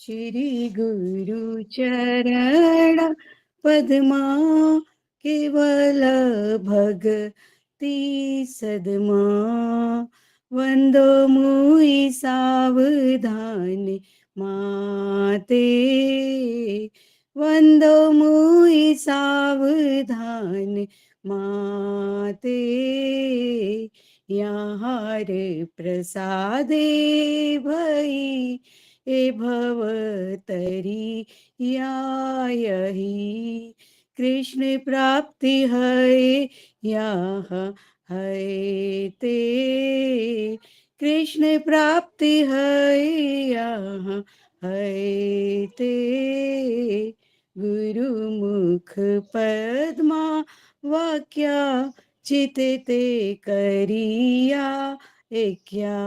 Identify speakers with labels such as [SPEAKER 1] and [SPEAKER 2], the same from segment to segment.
[SPEAKER 1] श्री गुरु चरण पद्मा केवल भगति सदमा वंदो मुई सावधान माते वंदो मुई सावधान माते यहाँ प्रसादे भई ए भवतरी यही कृष्ण प्राप्ति है यहाँ है ते कृष्ण प्राप्ति है यहाँ है ते गुरुमुख पद्मा वाक्या चिते करिया क्या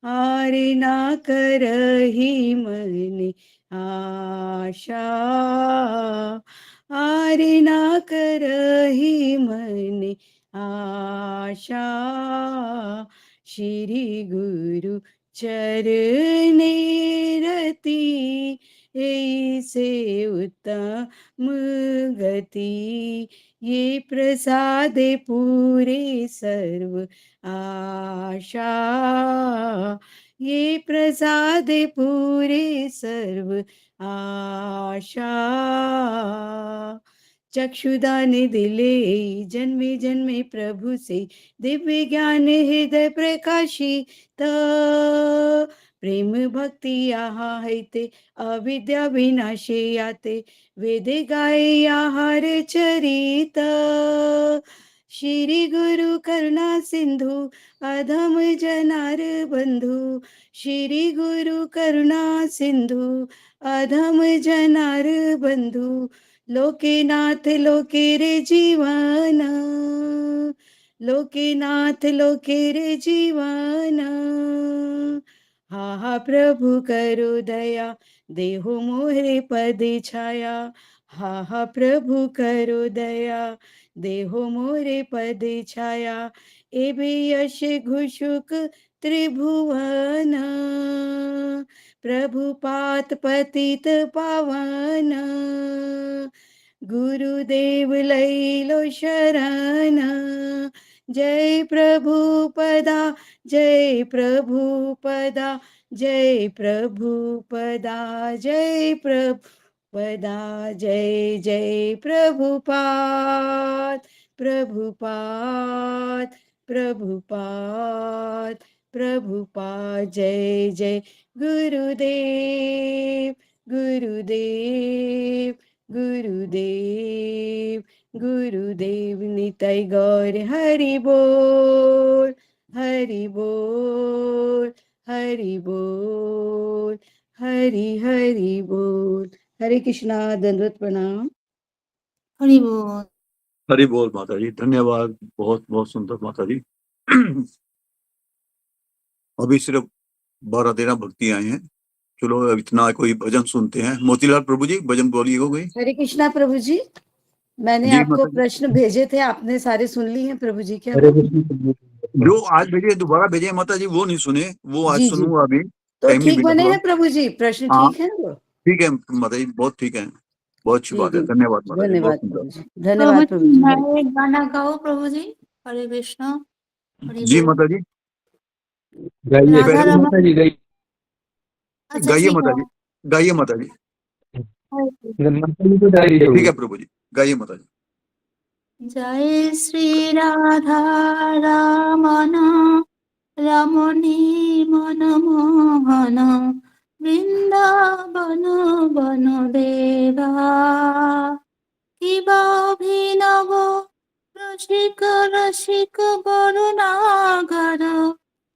[SPEAKER 1] आरे ना करही मने आशा आरे ना करही मने आशा श्री गुरु चरणे रति ऐसे उत्तम गति ये प्रसादे पूरे सर्व आशा ये प्रसादे पूरे सर्व आशा चक्षुदान दिले जन्मे जन्मे प्रभु से दिव्य ज्ञान हृदय प्रकाशित प्रेम भक्ति यहाँ है ते अविद्या विनाशे याते वेदे गाये यहाँ चरित श्री गुरु करुणा सिंधु अधम जनार बंधु श्री गुरु करुणा सिंधु अधम जनार बंधु लोकेनाथ लोके रे जीवन लोकेनाथ लोके रे जीवन हा हा प्रभु करो दया देहो मोरे पद छाया हा हा प्रभु करो दया देहो मोरे पद छाया एबे यश घुषुक त्रिभुवन प्रभुपात पतित पावन गुरुदेव लैलो शरण जय प्रभुपदा जय प्रभुपदा जय प्रभुपदा जय प्रभुपदा जय जय प्रभुपाद प्रभुपाद प्रभुपाद प्रभुपाद जय जय गुरुदेव गुरुदेव गुरुदेव गुरुदेव निताय गौर हरि बोल हरि बोल हरि बोल हरि हरि बोल। हरे कृष्णा, दंडवत प्रणाम।
[SPEAKER 2] हरि बोल।
[SPEAKER 3] हरि बोल माता जी, धन्यवाद, बहुत बहुत सुंदर माता जी। अभी सिर्फ 12-13 भक्ति आए हैं। चलो अब इतना कोई भजन सुनते हैं। मोतीलाल प्रभु जी भजन बोलिए हो गई।
[SPEAKER 1] हरे कृष्णा प्रभु जी, मैंने
[SPEAKER 3] जी
[SPEAKER 1] आपको
[SPEAKER 3] माता जी।
[SPEAKER 1] प्रश्न भेजे थे, आपने सारे सुन लिए हैं प्रभु जी क्या?
[SPEAKER 3] जो आज भेजे दोबारा भेजे माता जी, वो नहीं सुने, वो आज
[SPEAKER 1] जी जी,
[SPEAKER 3] सुनूंगा अभी।
[SPEAKER 1] तो
[SPEAKER 3] टाइम नहीं
[SPEAKER 1] ठीक बने
[SPEAKER 3] मिला।
[SPEAKER 1] हैं प्रभु जी, प्रश्न
[SPEAKER 3] हाँ
[SPEAKER 1] ठीक है वो?
[SPEAKER 3] ठीक है माता जी, बहुत ठीक है, बहुत अच्छी
[SPEAKER 1] जी
[SPEAKER 3] बात
[SPEAKER 1] जी,
[SPEAKER 3] है। धन्यवाद माता जी, बहुत
[SPEAKER 1] धन्यवाद
[SPEAKER 3] सुंदर।
[SPEAKER 1] प्रभु जी, धन्यवाद प्रभु जी।
[SPEAKER 2] मैं एक गाना गाओ प्रभु जी। हरे कृष्णा हरि
[SPEAKER 3] जी
[SPEAKER 2] बोल।
[SPEAKER 3] माता जी
[SPEAKER 2] राधा
[SPEAKER 3] पहले
[SPEAKER 2] रमन। अच्छा
[SPEAKER 3] गाइए
[SPEAKER 2] ठीक
[SPEAKER 3] माता
[SPEAKER 2] है।
[SPEAKER 3] जी, गाइए माता जी।
[SPEAKER 2] हरे
[SPEAKER 3] ठीक है प्रभु जी, गाइए माता जी।
[SPEAKER 2] जय श्री राधा रमन रमणी मन मोहन वृंदावन बन देवा किबा अभिनव रसिक रसिक बरुणागर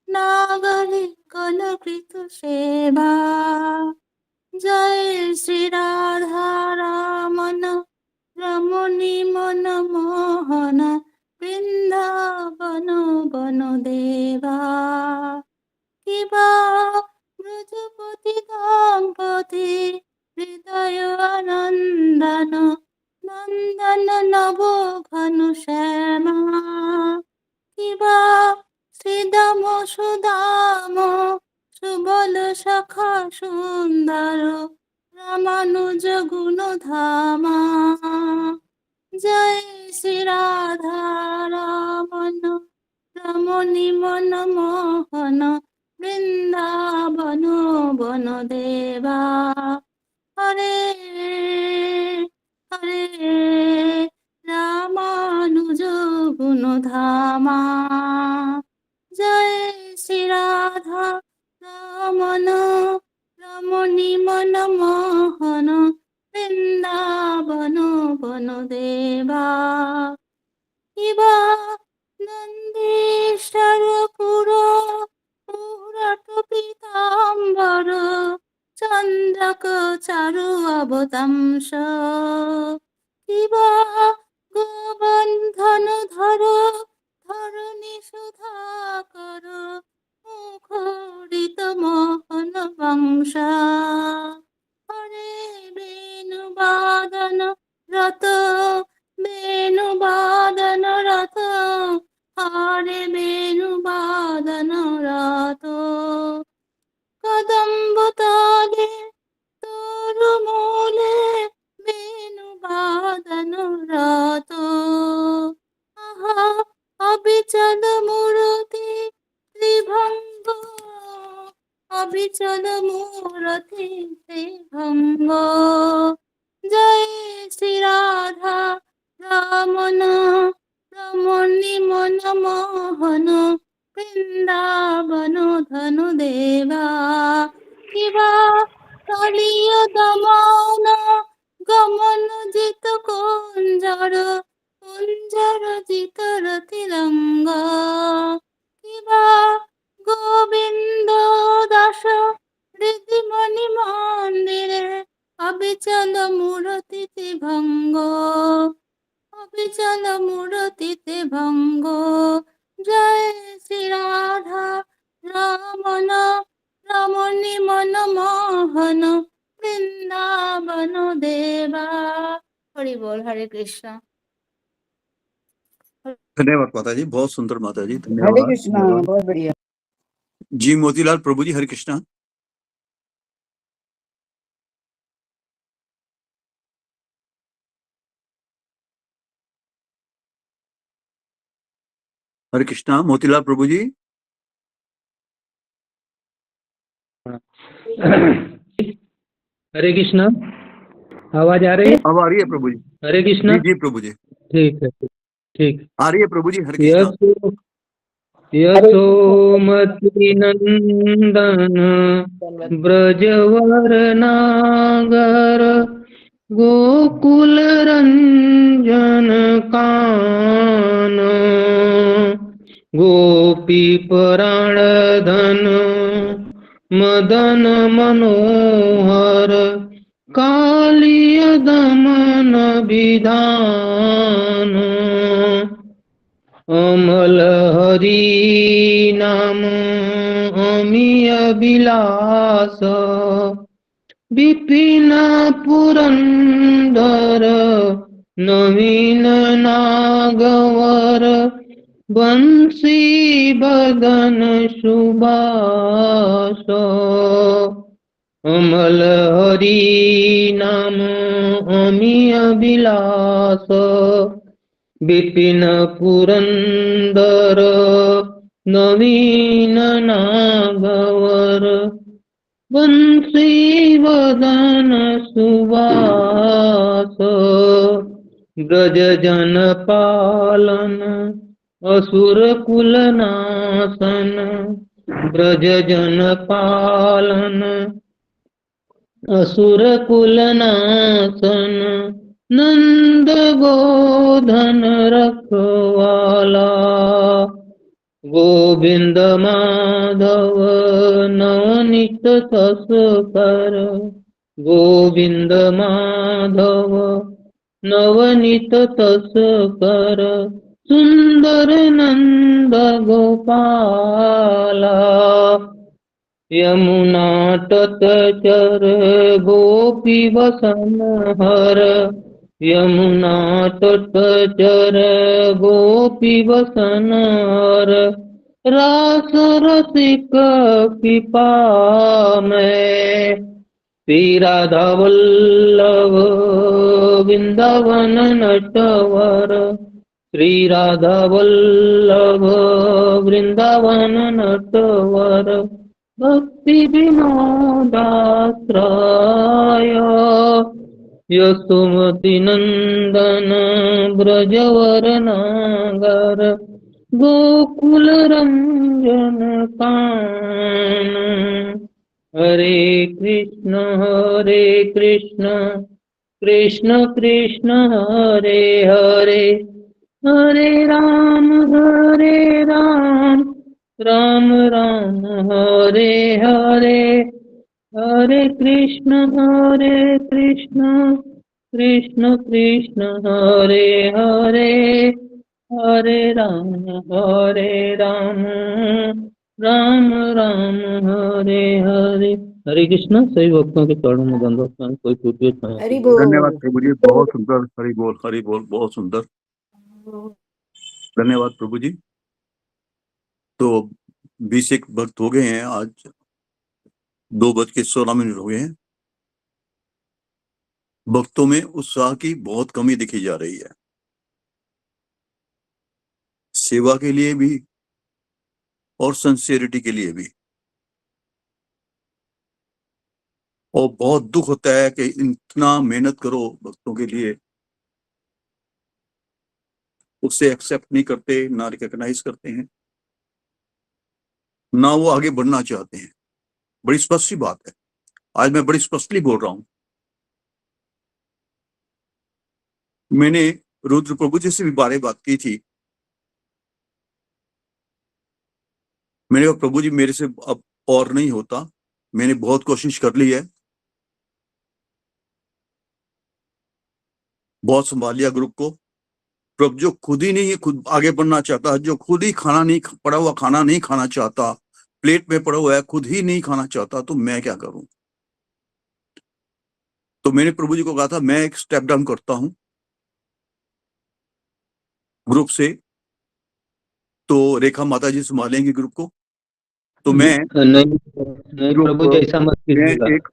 [SPEAKER 2] नागरी कनकृत सेवा जय श्री राधा रमन रमणी मन मोहन वृंदावन बन देवा किबा ब्रजपति दंपति हृदय आनंदन नंदन नव घन श्यामा किबा श्रीदाम सुदाम सुबल सखा सुंदर अनुज गुण धामा। जय श्री राधा रमण रमणी मन मोहन वृंदावन वन देवा। हरे हरे रामानुज गुण धामा। जय श्री राधा रमण रमणी मन मोहन वृंदावन वन देवा। इवा नंदीश्वर पुरट पीताम्बर चंद्रक चारु अवतांश। इवा गोबंधन धर धरणी सुधाकर मुखरित मोहन वंश। हरे वेणुवादन रत वेणुवादन रत हरे वेणुवादन रत। कदम्ब तले तरुमूले वेणुवादन रत। आहा अविचल मूर्ति त्रिभंग अविचल मूर्ति त्रिभंग। जय श्री राधा रमण रमणी मन मोहन वृंदावन धनु देवा। किवा तलीय दमन गमन जित कुंजर कुंजर जित रतिरंग। किवा गोविंद दास हृदय मंदिरे अविचल मूर्ति त्रिभंग अविचल मूर्ति त्रिभंग। जय श्री राधा रमण रमणी मन मोहन वृंदावन देवा। हरि बोल। हरे कृष्ण।
[SPEAKER 3] धन्यवाद माता जी, बहुत सुंदर माता जी,
[SPEAKER 1] हरे
[SPEAKER 3] धन्यवाद
[SPEAKER 1] कृष्णा,
[SPEAKER 3] धन्यवाद।
[SPEAKER 1] बहुत बढ़िया।
[SPEAKER 3] जी मोतीलाल प्रभु जी, हरे कृष्णा। हरे कृष्णा मोतीलाल प्रभु जी।
[SPEAKER 4] हरे कृष्णा, आवाज आ रही है?
[SPEAKER 3] अब आ रही है प्रभु जी।
[SPEAKER 4] हरे कृष्णा।
[SPEAKER 3] जी जी प्रभु जी,
[SPEAKER 4] ठीक है, ठीक।
[SPEAKER 3] आ रही है प्रभु जी। हरे कृष्णा।
[SPEAKER 4] यशोमती नंदन ब्रजवर नागर गोकुल रंजन कान गोपी पराण धन मदन मनोहर कालिय दमन विधान। अमल हरि नाम अमीय विलास विपिन पुरंदर नवीन नागवर बंसी बदन सुबास। अमल हरि नाम अमीय विलास विपिन पुरंदर नवीन नागवर बंसी वदन सुवास। ब्रज जन पालन असुर कुल नाशन ब्रज जन पालन असुर कुल नाशन नंद गोधन रखवाला। गोविंद माधव नवनीत तस कर गोविंद माधव नवनीत तस कर सुंदर नंद गोपाला। यमुना तट चर गोपी वसन हर यमुना तट चर गोपी वसन हर रास रसिक कृपा में श्री राधा वल्लभ वृंदावन नटवर, श्री राधा वल्लभ वृंदावन नटवर, भक्ति विनोदाश्रय यशोमती नंदन ब्रजवर नागर, गोकुल रंजन कान। हरे कृष्ण कृष्ण कृष्ण हरे हरे, हरे राम राम राम हरे हरे, हरे कृष्ण कृष्ण कृष्ण हरे हरे, हरे राम राम राम हरे हरे। हरे कृष्ण। सभी भक्तों के चरणों में दंडवत प्रणाम। कोई टूटिए
[SPEAKER 1] हरि बोल।
[SPEAKER 3] धन्यवाद प्रभु जी, बहुत सुंदर। हरि बोल, बहुत सुंदर। धन्यवाद प्रभु जी। तो 20 भक्त हो गए हैं, आज 2:16 हो गए हैं। भक्तों में उत्साह की बहुत कमी दिखी जा रही है, सेवा के लिए भी और सिंसियरिटी के लिए भी। और बहुत दुख होता है कि इतना मेहनत करो भक्तों के लिए, उसे एक्सेप्ट नहीं करते, ना रिकॉग्नाइज करते हैं, ना वो आगे बढ़ना चाहते हैं। बड़ी स्पष्ट सी बात है, आज मैं बड़ी स्पष्टली बोल रहा हूं। मैंने रुद्र प्रभु जी से भी बात की थी। मैंने कहा प्रभु जी मेरे से अब और नहीं होता, मैंने बहुत कोशिश कर ली है, बहुत संभाल लिया ग्रुप को। प्रभु जो खुद ही नहीं खुद आगे बढ़ना चाहता, जो खुद ही खाना नहीं पड़ा हुआ खाना नहीं खाना चाहता, प्लेट में पड़ा हुआ है खुद ही नहीं खाना चाहता, तो मैं क्या करूं। तो मैंने प्रभु जी को कहा था मैं एक स्टेप डाउन करता हूं ग्रुप से, तो रेखा माता जी संभालेंगी ग्रुप को। तो मैं
[SPEAKER 4] नहीं प्रभु जी ऐसा मत
[SPEAKER 3] मैं
[SPEAKER 4] कीजिएगा।
[SPEAKER 3] एक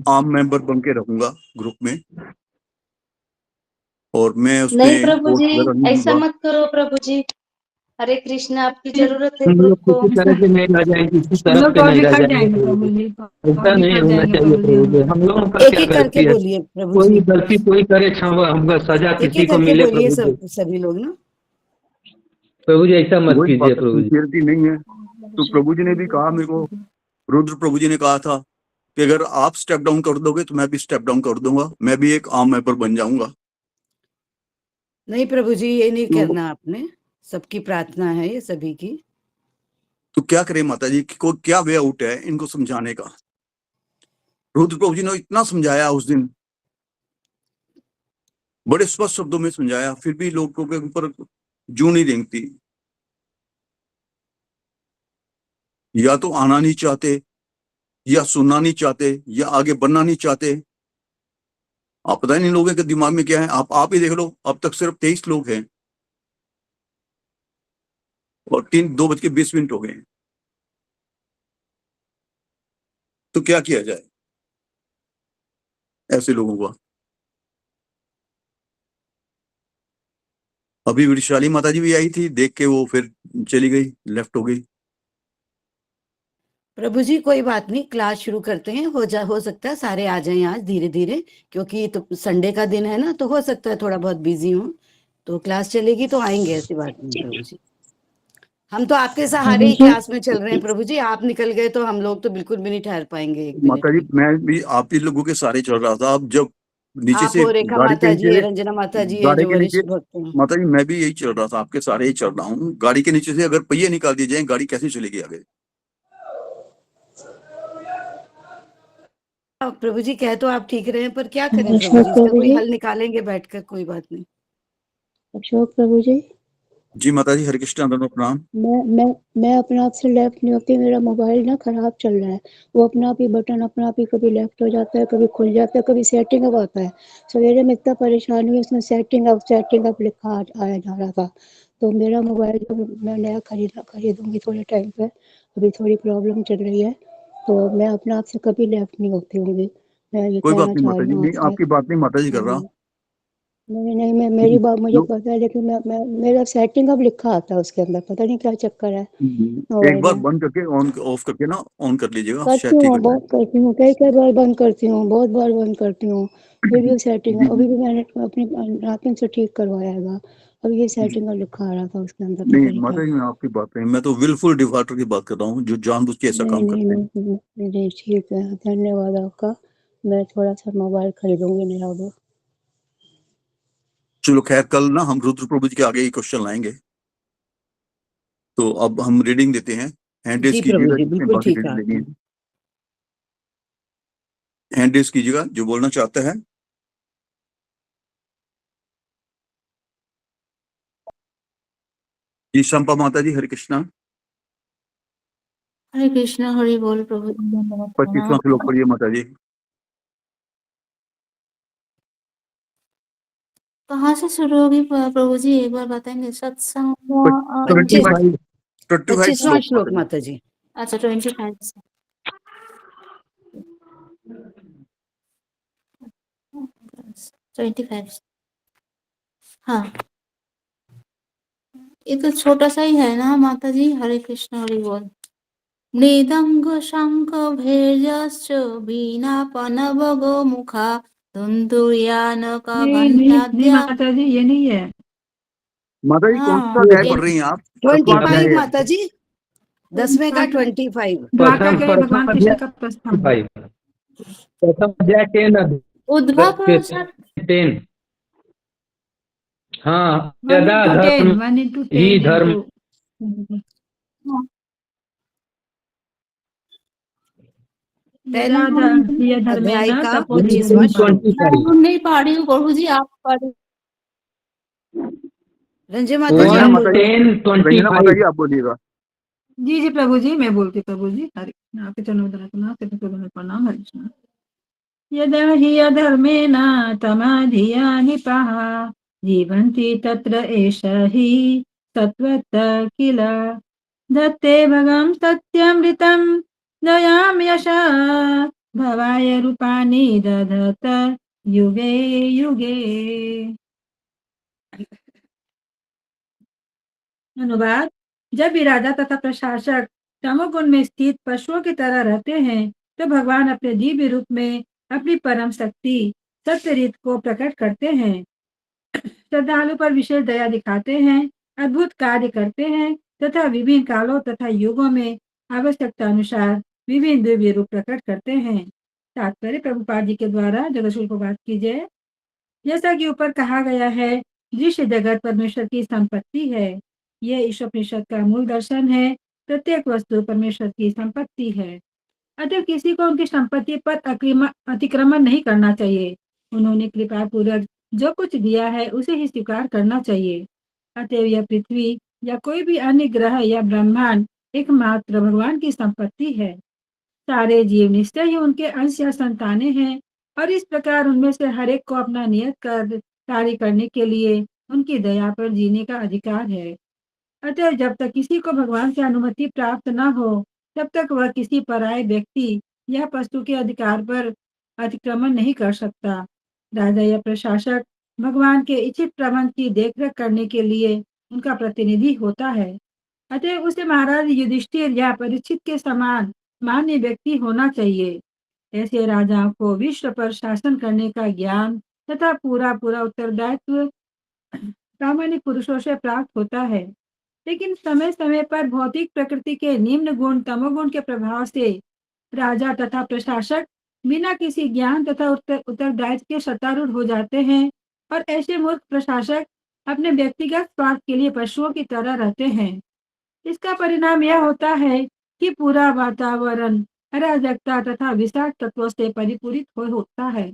[SPEAKER 3] आम मेंबर बन के रहूंगा ग्रुप में, और मैं उसमें
[SPEAKER 2] नहीं प्रभु
[SPEAKER 3] वोट
[SPEAKER 2] जी,
[SPEAKER 3] वगैरह नहीं
[SPEAKER 2] ऐसा
[SPEAKER 3] दूंगा।
[SPEAKER 2] मत करो प्रभु जी। हरे कृष्ण, आपकी जरूरत है
[SPEAKER 4] हम
[SPEAKER 2] ग्रुप
[SPEAKER 4] लोग
[SPEAKER 2] को।
[SPEAKER 4] किसी तरह से नहीं रह जाएंगे, किसी
[SPEAKER 5] हम
[SPEAKER 4] तरफ
[SPEAKER 5] लोग
[SPEAKER 4] से
[SPEAKER 5] तो और
[SPEAKER 4] नहीं रह
[SPEAKER 5] निखर
[SPEAKER 4] जाएंगे
[SPEAKER 5] जाएंगे
[SPEAKER 4] प्रभु
[SPEAKER 5] प्रभु
[SPEAKER 4] जी।
[SPEAKER 5] जी, और
[SPEAKER 4] ऐसा नहीं
[SPEAKER 5] निखर
[SPEAKER 4] होना
[SPEAKER 5] जाएंगे
[SPEAKER 4] चाहिए
[SPEAKER 5] प्रभु
[SPEAKER 4] प्रभु
[SPEAKER 5] जी।
[SPEAKER 4] जी। हम लोगों का
[SPEAKER 1] एक
[SPEAKER 4] क्या
[SPEAKER 1] एक
[SPEAKER 4] गलती
[SPEAKER 1] करके
[SPEAKER 4] है,
[SPEAKER 1] बोलिए प्रभु
[SPEAKER 4] कोई
[SPEAKER 1] जी,
[SPEAKER 4] गलती कोई करे क्षमा, हमको सजा
[SPEAKER 1] एक
[SPEAKER 4] किसी
[SPEAKER 1] एक
[SPEAKER 4] को
[SPEAKER 1] करके
[SPEAKER 4] मिले
[SPEAKER 1] बोलिए
[SPEAKER 4] प्रभु जी।
[SPEAKER 1] सभी लोग ना।
[SPEAKER 4] प्रभु जी ऐसा मत
[SPEAKER 3] वही
[SPEAKER 4] कीजिए
[SPEAKER 3] बात है,
[SPEAKER 4] प्रभु जी।
[SPEAKER 3] सिंसियरिटी नहीं है। तो प्रभु जी ने भी कहा मेरे को, रुद्र प्रभु जी ने कहा था कि अगर आप स्टेप डाउन कर दोगे तो मैं भी स्टेप डाउन कर दूंगा, मैं भी एक आम मेंबर बन जाऊंगा।
[SPEAKER 1] नहीं प्रभु जी, ये नहीं
[SPEAKER 3] तो,
[SPEAKER 1] करना आपने, सबकी प्रार्थना है ये सभी की।
[SPEAKER 3] तो क्या करें माता जी, को क्या वे आउट है इनको समझाने का। रुद्र प्रभु जी ने इतना समझाया उस दिन, बड़े स्पष्ट शब्दों में समझाया, फिर भी लोगों के ऊपर जू नहीं रेंगती। या तो आना नहीं चाहते, या सुनना नहीं चाहते, या आगे बढ़ना नहीं चाहते। आप पता नहीं लोगों के दिमाग में क्या है। आप ही देख लो, अब तक सिर्फ 23 लोग हैं और 2:20 हो गए हैं। तो क्या किया जाए ऐसे लोगों का। अभी विशाली माता जी भी आई थी, देख के वो फिर चली गई, लेफ्ट हो गई।
[SPEAKER 1] प्रभु जी कोई बात नहीं, क्लास शुरू करते हैं। हो सकता है सारे आ जाएं आज धीरे धीरे, क्योंकि तो संडे का दिन है ना, तो हो सकता है थोड़ा बहुत बिजी हो, तो क्लास चलेगी तो आएंगे, ऐसी बात नहीं प्रभु जी। हम तो आपके सहारे ही क्लास में चल रहे हैं प्रभु जी, आप निकल गए तो हम लोग तो बिल्कुल भी नहीं ठहर पाएंगे एक मिनट
[SPEAKER 3] माता जी
[SPEAKER 1] भी।
[SPEAKER 3] मैं भी आप ही लोगों के सारे चल रहा था। अब जब नीचे
[SPEAKER 1] आप
[SPEAKER 3] से
[SPEAKER 1] हो, रेखा
[SPEAKER 3] गाड़ी के
[SPEAKER 1] माता जी है,
[SPEAKER 3] नीचे,
[SPEAKER 1] रंजना माता जी है,
[SPEAKER 3] गाड़ी
[SPEAKER 1] जो
[SPEAKER 3] के नीचे,
[SPEAKER 1] वरिष्ठ भक्त हैं।
[SPEAKER 3] माता जी मैं भी यही चल रहा था, आपके सारे ही चल रहा हूँ। गाड़ी के नीचे से अगर पहिए निकाल दिए जाए, गाड़ी कैसे चलेगी आगे।
[SPEAKER 1] प्रभु जी कह तो आप ठीक रहे हैं, पर क्या करें प्रभु
[SPEAKER 5] अशोक
[SPEAKER 1] जी, इसका
[SPEAKER 5] प्रभु
[SPEAKER 1] कोई
[SPEAKER 5] जी,
[SPEAKER 1] हल निकालेंगे बैठकर, कोई बात नहीं।
[SPEAKER 5] अशोक प्रभु जी,
[SPEAKER 3] जी माता जी, हरे कृष्ण, दोनों प्रणाम।
[SPEAKER 5] मैं अपने आप से लेफ्ट नहीं होती, मेरा मोबाइल ना खराब चल रहा है। वो अपना आप ही बटन अपना आप ही कभी लेफ्ट हो जाता है, कभी खुल जाता है, कभी सेटिंग अप आता है। सवेरे में इतना परेशान हुई, उसमें सेटिंग अप लिखा आया जा रहा था। तो मेरा मोबाइल जब मैं नया खरीदूंगी थोड़े टाइम पे, अभी थोड़ी प्रॉब्लम चल रही है, तो मैं अपने आप से कभी लेफ्ट नहीं होती होंगी। मैं ये
[SPEAKER 3] कोई बात
[SPEAKER 5] कहना
[SPEAKER 3] नहीं
[SPEAKER 5] चाह
[SPEAKER 3] माता
[SPEAKER 5] रही
[SPEAKER 3] जी,
[SPEAKER 5] हूँ
[SPEAKER 3] नहीं
[SPEAKER 5] आपसे।
[SPEAKER 3] आपकी बात नहीं माता जी कर रहा।
[SPEAKER 5] नहीं नहीं, मैं मेरी बात मुझे
[SPEAKER 3] जो
[SPEAKER 5] पता है, लेकिन मैं मेरा सेटिंग अब लिखा आता है उसके अंदर, पता नहीं क्या चक्कर है
[SPEAKER 3] एक
[SPEAKER 5] मोबाइल
[SPEAKER 3] बार
[SPEAKER 5] में।
[SPEAKER 3] बंद करके ऑन ऑफ करके ना ऑन कर लीजिएगा,
[SPEAKER 5] करती
[SPEAKER 3] शायद ठीक
[SPEAKER 5] हूँ,
[SPEAKER 3] हो
[SPEAKER 5] बहुत करती हूँ, कई कई बार बंद करती हूँ, बहुत बार बंद करती हूँ, फिर भी वो सेटिंग
[SPEAKER 3] जी
[SPEAKER 5] अभी
[SPEAKER 3] जी
[SPEAKER 5] भी मैंने अपनी नाखून से ठीक करवाया है। अब ये
[SPEAKER 3] जी।
[SPEAKER 5] सेटिंग अब लिखा आ रहा था उसके अंदर,
[SPEAKER 3] नहीं
[SPEAKER 5] पता नहीं क्या।
[SPEAKER 3] माता जी, मैं आपकी बात नहीं, मैं तो विलफुल डिफॉल्टर की बात कर रहा हूँ, जो जानबूझ के ऐसा
[SPEAKER 5] नहीं
[SPEAKER 3] काम
[SPEAKER 5] नहीं
[SPEAKER 3] करते हैं।
[SPEAKER 5] नहीं, ठीक है, धन्यवाद आपका। मैं थोड़ा सा मोबाइल खरीदूंगी नया अब।
[SPEAKER 3] चलो खैर, कल ना हम रुद्र प्रभु जी के आगे ही क्वेश्चन लाएंगे। तो अब हम रीडिंग देते हैं। हैंड रेस
[SPEAKER 1] जी प्रभु
[SPEAKER 3] कीजिएगा
[SPEAKER 1] जी,
[SPEAKER 3] जिसने
[SPEAKER 1] बिल्कुल
[SPEAKER 3] बाकी
[SPEAKER 1] ठीक है
[SPEAKER 3] रीडिंग लेनी
[SPEAKER 1] आपने।
[SPEAKER 3] है। हैंड रेस कीजिएगा जो बोलना चाहता है। जी शंपा माता जी, हरे कृष्णा।
[SPEAKER 2] हरे कृष्णा, हरि बोल प्रभु जी, धन्यवाद
[SPEAKER 3] 25वां श्लोक
[SPEAKER 2] प्रणाम।
[SPEAKER 3] पढ़िए माता जी।
[SPEAKER 2] कहाँ से शुरू होगी प्रभु जी, एक बार बताएंगे? सत्संग
[SPEAKER 1] 25
[SPEAKER 3] 25 25
[SPEAKER 1] 25वां
[SPEAKER 3] श्लोक माता
[SPEAKER 1] श्लोक
[SPEAKER 3] जी।
[SPEAKER 1] माता जी।
[SPEAKER 2] अच्छा 25 से। 25। हाँ, ये तो छोटा सा ही है ना माता जी। हरे कृष्ण, हरि बोल। मृदंग शंख भैर्यश्च वीणा पनवगो मुखा धुंधुर्यानका
[SPEAKER 6] नहीं
[SPEAKER 2] घंटाद्या।
[SPEAKER 6] माता जी, ये नहीं है।
[SPEAKER 3] माता जी कौन सा
[SPEAKER 2] हाँ,
[SPEAKER 3] अध्याय
[SPEAKER 2] ये
[SPEAKER 3] पढ़ रही हैं आप?
[SPEAKER 1] 25
[SPEAKER 3] अध्याय है?
[SPEAKER 1] माता जी, 10वें का 25।
[SPEAKER 6] द्वारका के
[SPEAKER 4] प्रथम
[SPEAKER 6] भगवान कृष्ण का प्रस्थान।
[SPEAKER 4] भाई, प्रथम अध्याय 10
[SPEAKER 2] उद्भव प्रसाद
[SPEAKER 4] 10। हाँ,
[SPEAKER 6] 1
[SPEAKER 4] यदा
[SPEAKER 6] into
[SPEAKER 4] धर्म
[SPEAKER 6] 10, 1 into
[SPEAKER 4] ही
[SPEAKER 6] 10
[SPEAKER 4] धर्म।
[SPEAKER 6] into
[SPEAKER 1] टेन
[SPEAKER 6] ये
[SPEAKER 1] अध्याय
[SPEAKER 6] धर्मेण
[SPEAKER 1] का
[SPEAKER 6] तपोधीर्म
[SPEAKER 1] 25वां श्लोक।
[SPEAKER 4] 25।
[SPEAKER 2] नहीं पा रही हूँ प्रभु जी, आप पढ़।
[SPEAKER 1] रंजय माता जी
[SPEAKER 3] रंजना
[SPEAKER 1] आप
[SPEAKER 4] 1
[SPEAKER 3] माता जी,
[SPEAKER 1] बोलिए।
[SPEAKER 4] 10
[SPEAKER 3] रंजना माता
[SPEAKER 4] 25।
[SPEAKER 3] जी आप बोलिएगा।
[SPEAKER 6] जी जी प्रभु जी, मैं बोलती प्रभु जी। हरे कृष्ण, आपके चरणों में दंडवत प्रणाम, प्रभु में प्रणाम। हरे कृष्ण। यदा हि अधर्मेण तमाधिया निपः जीवन्ति तत्र एष हि सत्त्वत किल दत्ते भगं सत्यमृतं दयां यशः भवाय रूपाणि दधत युगे युगे। अनुवाद। जब भी राजा तथा प्रशासक तमोगुण में स्थित पशुओं की तरह रहते हैं, तो भगवान अपने दिव्य रूप में अपनी परम शक्ति सत्य रीत को प्रकट करते हैं, श्रद्धालु पर विशेष दया दिखाते हैं, अद्भुत कार्य करते हैं तथा विभिन्न कालों तथा युगों में आवश्यकता अनुसार विभिन्न दिव्य रूप प्रकट करते हैं। तात्पर्य प्रभुपाद जी के द्वारा जगत को बात की जाए। जैसा कि ऊपर कहा गया है, दृश्य जगत परमेश्वर की संपत्ति है। यह ईशोपनिषद का मूल दर्शन है। प्रत्येक वस्तु परमेश्वर की संपत्ति है, अतः किसी को उनकी संपत्ति पर अतिक्रमण नहीं करना चाहिए। उन्होंने कृपा पूर्वक जो कुछ दिया है उसे ही स्वीकार करना चाहिए। अतएव यह पृथ्वी या कोई भी अन्य ग्रह या ब्रह्मांड एकमात्र भगवान की संपत्ति है। सारे जीव निश्चय ही उनके अंश या संतानें हैं और इस प्रकार उनमें से हर एक को अपना नियत कार्य करने के लिए उनकी दया पर जीने का अधिकार है। अतः जब तक किसी को भगवान से अनुमति प्राप्त न हो, तब तक वह किसी पराये व्यक्ति या पशु के अधिकार पर अतिक्रमण नहीं कर सकता। राजा या प्रशासक भगवान के इच्छित प्रबंध की देखरेख करने के लिए उनका प्रतिनिधि होता है। अतः उसे महाराज युधिष्ठिर या परीक्षित के समान मान्य व्यक्ति होना चाहिए। ऐसे राजाओं को विश्व पर शासन करने का ज्ञान तथा पूरा पूरा उत्तरदायित्व सामान्य पुरुषों से प्राप्त होता है। लेकिन समय समय पर भौतिक प्रकृति के निम्न गुण तमोगुण के प्रभाव से राजा तथा प्रशासक बिना किसी ज्ञान तथा उत्तरदायित्व के शतारूढ़ हो जाते हैं और ऐसे मूर्ख प्रशासक अपने व्यक्तिगत स्वार्थ के लिए पशुओं की तरह रहते हैं। इसका परिणाम यह होता है कि पूरा वातावरण अराजकता तथा विषाक्त तत्वों से परिपूरित होता है।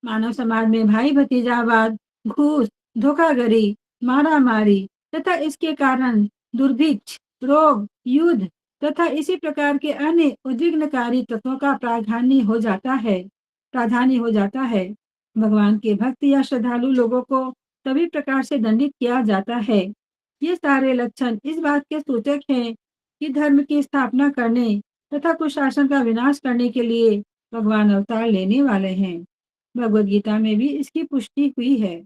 [SPEAKER 6] मानव समाज में भाई भतीजावाद, घूस, धोखाधड़ी, मारामारी तथा इसके कारण दुर्भिक्ष, रोग, युद्ध तथा इसी प्रकार के अन्य उद्विग्नकारी तत्वों का प्राधान्य हो जाता है। भगवान के भक्त या श्रद्धालु लोगों को सभी प्रकार से दंडित किया जाता है। ये सारे लक्षण इस बात के सूचक हैं कि धर्म की स्थापना करने तथा कुशासन का विनाश करने के लिए भगवान अवतार लेने वाले हैं। भगवद गीता में भी इसकी पुष्टि हुई है।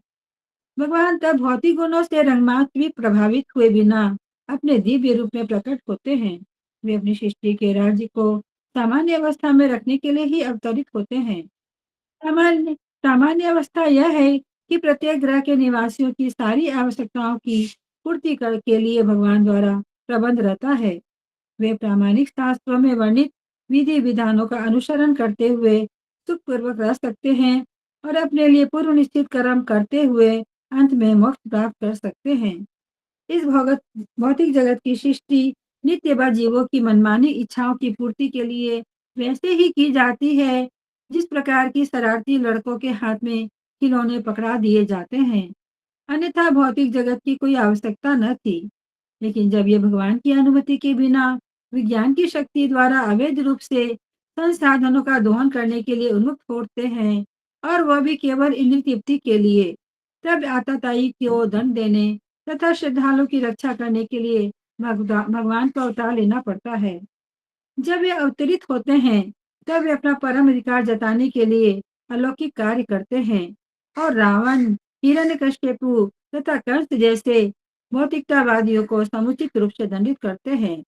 [SPEAKER 6] भगवान तब भौतिक गुणों से रंगमात्र भी प्रभावित हुए बिना अपने दिव्य रूप में प्रकट होते हैं। वे अपनी सृष्टि के राज्य को सामान्य अवस्था में रखने के लिए ही अवतरित होते हैं। सामान्य सामान्य अवस्था यह है कि प्रत्येक ग्रह के निवासियों की सारी आवश्यकताओं की पूर्ति के लिए भगवान द्वारा प्रबंध रहता है। वे प्रामाणिक शास्त्रों में वर्णित विधि विधानों का अनुसरण करते हुए सुखपूर्वक रह सकते हैं और अपने लिए पूर्व निश्चित कर्म करते हुए अंत में मोक्ष प्राप्त कर सकते हैं। इस भौतिक जगत की सृष्टि नित्य व जीवों की मनमानी इच्छाओं की पूर्ति के लिए वैसे ही की जाती है जिस प्रकार की शरारती लड़कों के हाथ में खिलौने पकड़ा दिए जाते हैं। अन्यथा भौतिक जगत की कोई आवश्यकता न थी। लेकिन जब ये भगवान की अनुमति के बिना विज्ञान की शक्ति द्वारा अवैध रूप से संसाधनों का दोहन करने के लिए उन्मुक्त होते हैं और वह भी केवल इंद्रिय तृप्ति के लिए, तब आतताई को दंड देने तथा श्रद्धालुओं की रक्षा करने के लिए भगवान का अवतार लेना पड़ता है। जब वे अवतरित होते हैं तब वे अपना परम अधिकार जताने के लिए अलौकिक कार्य करते हैं और रावण, हिरण्यकश्यपु तथा कंस जैसे भौतिकतावादियों को समुचित रूप से दंडित करते हैं।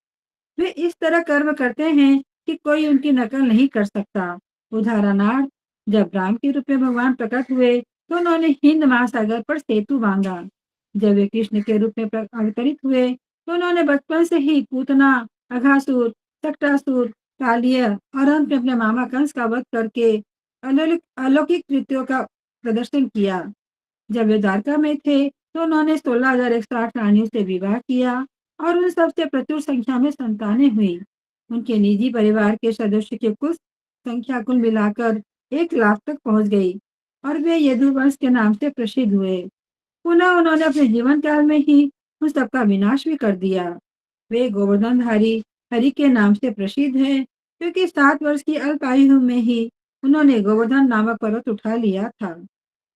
[SPEAKER 6] वे इस तरह कर्म करते हैं कि कोई उनकी नकल नहीं कर सकता। उदाहरणार्थ, जब राम के रूप में भगवान प्रकट हुए तो उन्होंने हिंद महासागर पर सेतु बांधा। जब वे कृष्ण के रूप में अवतरित हुए तो उन्होंने बचपन से ही पूतना, अघासुर, सक्टासुर, कालिय और अंत में अपने मामा कंस का वध करके अलौकिक कृत्यों का प्रदर्शन किया। जब वे द्वारका में थे तो उन्होंने 16,108 रानियों से विवाह किया और उन सबसे प्रचुर संख्या में संतानें हुई। उनके निजी परिवार के सदस्यों की कुल संख्या कुल मिलाकर 1 लाख तक पहुंच गई और वे यदुवंश के नाम से प्रसिद्ध हुए। पुनः उन्होंने अपने जीवन काल में ही उन सबका विनाश भी कर दिया। वे गोवर्धनधारी हरि के नाम से प्रसिद्ध है क्योंकि 7 वर्ष की अल्प आयु में ही उन्होंने गोवर्धन नामक पर्वत उठा लिया था।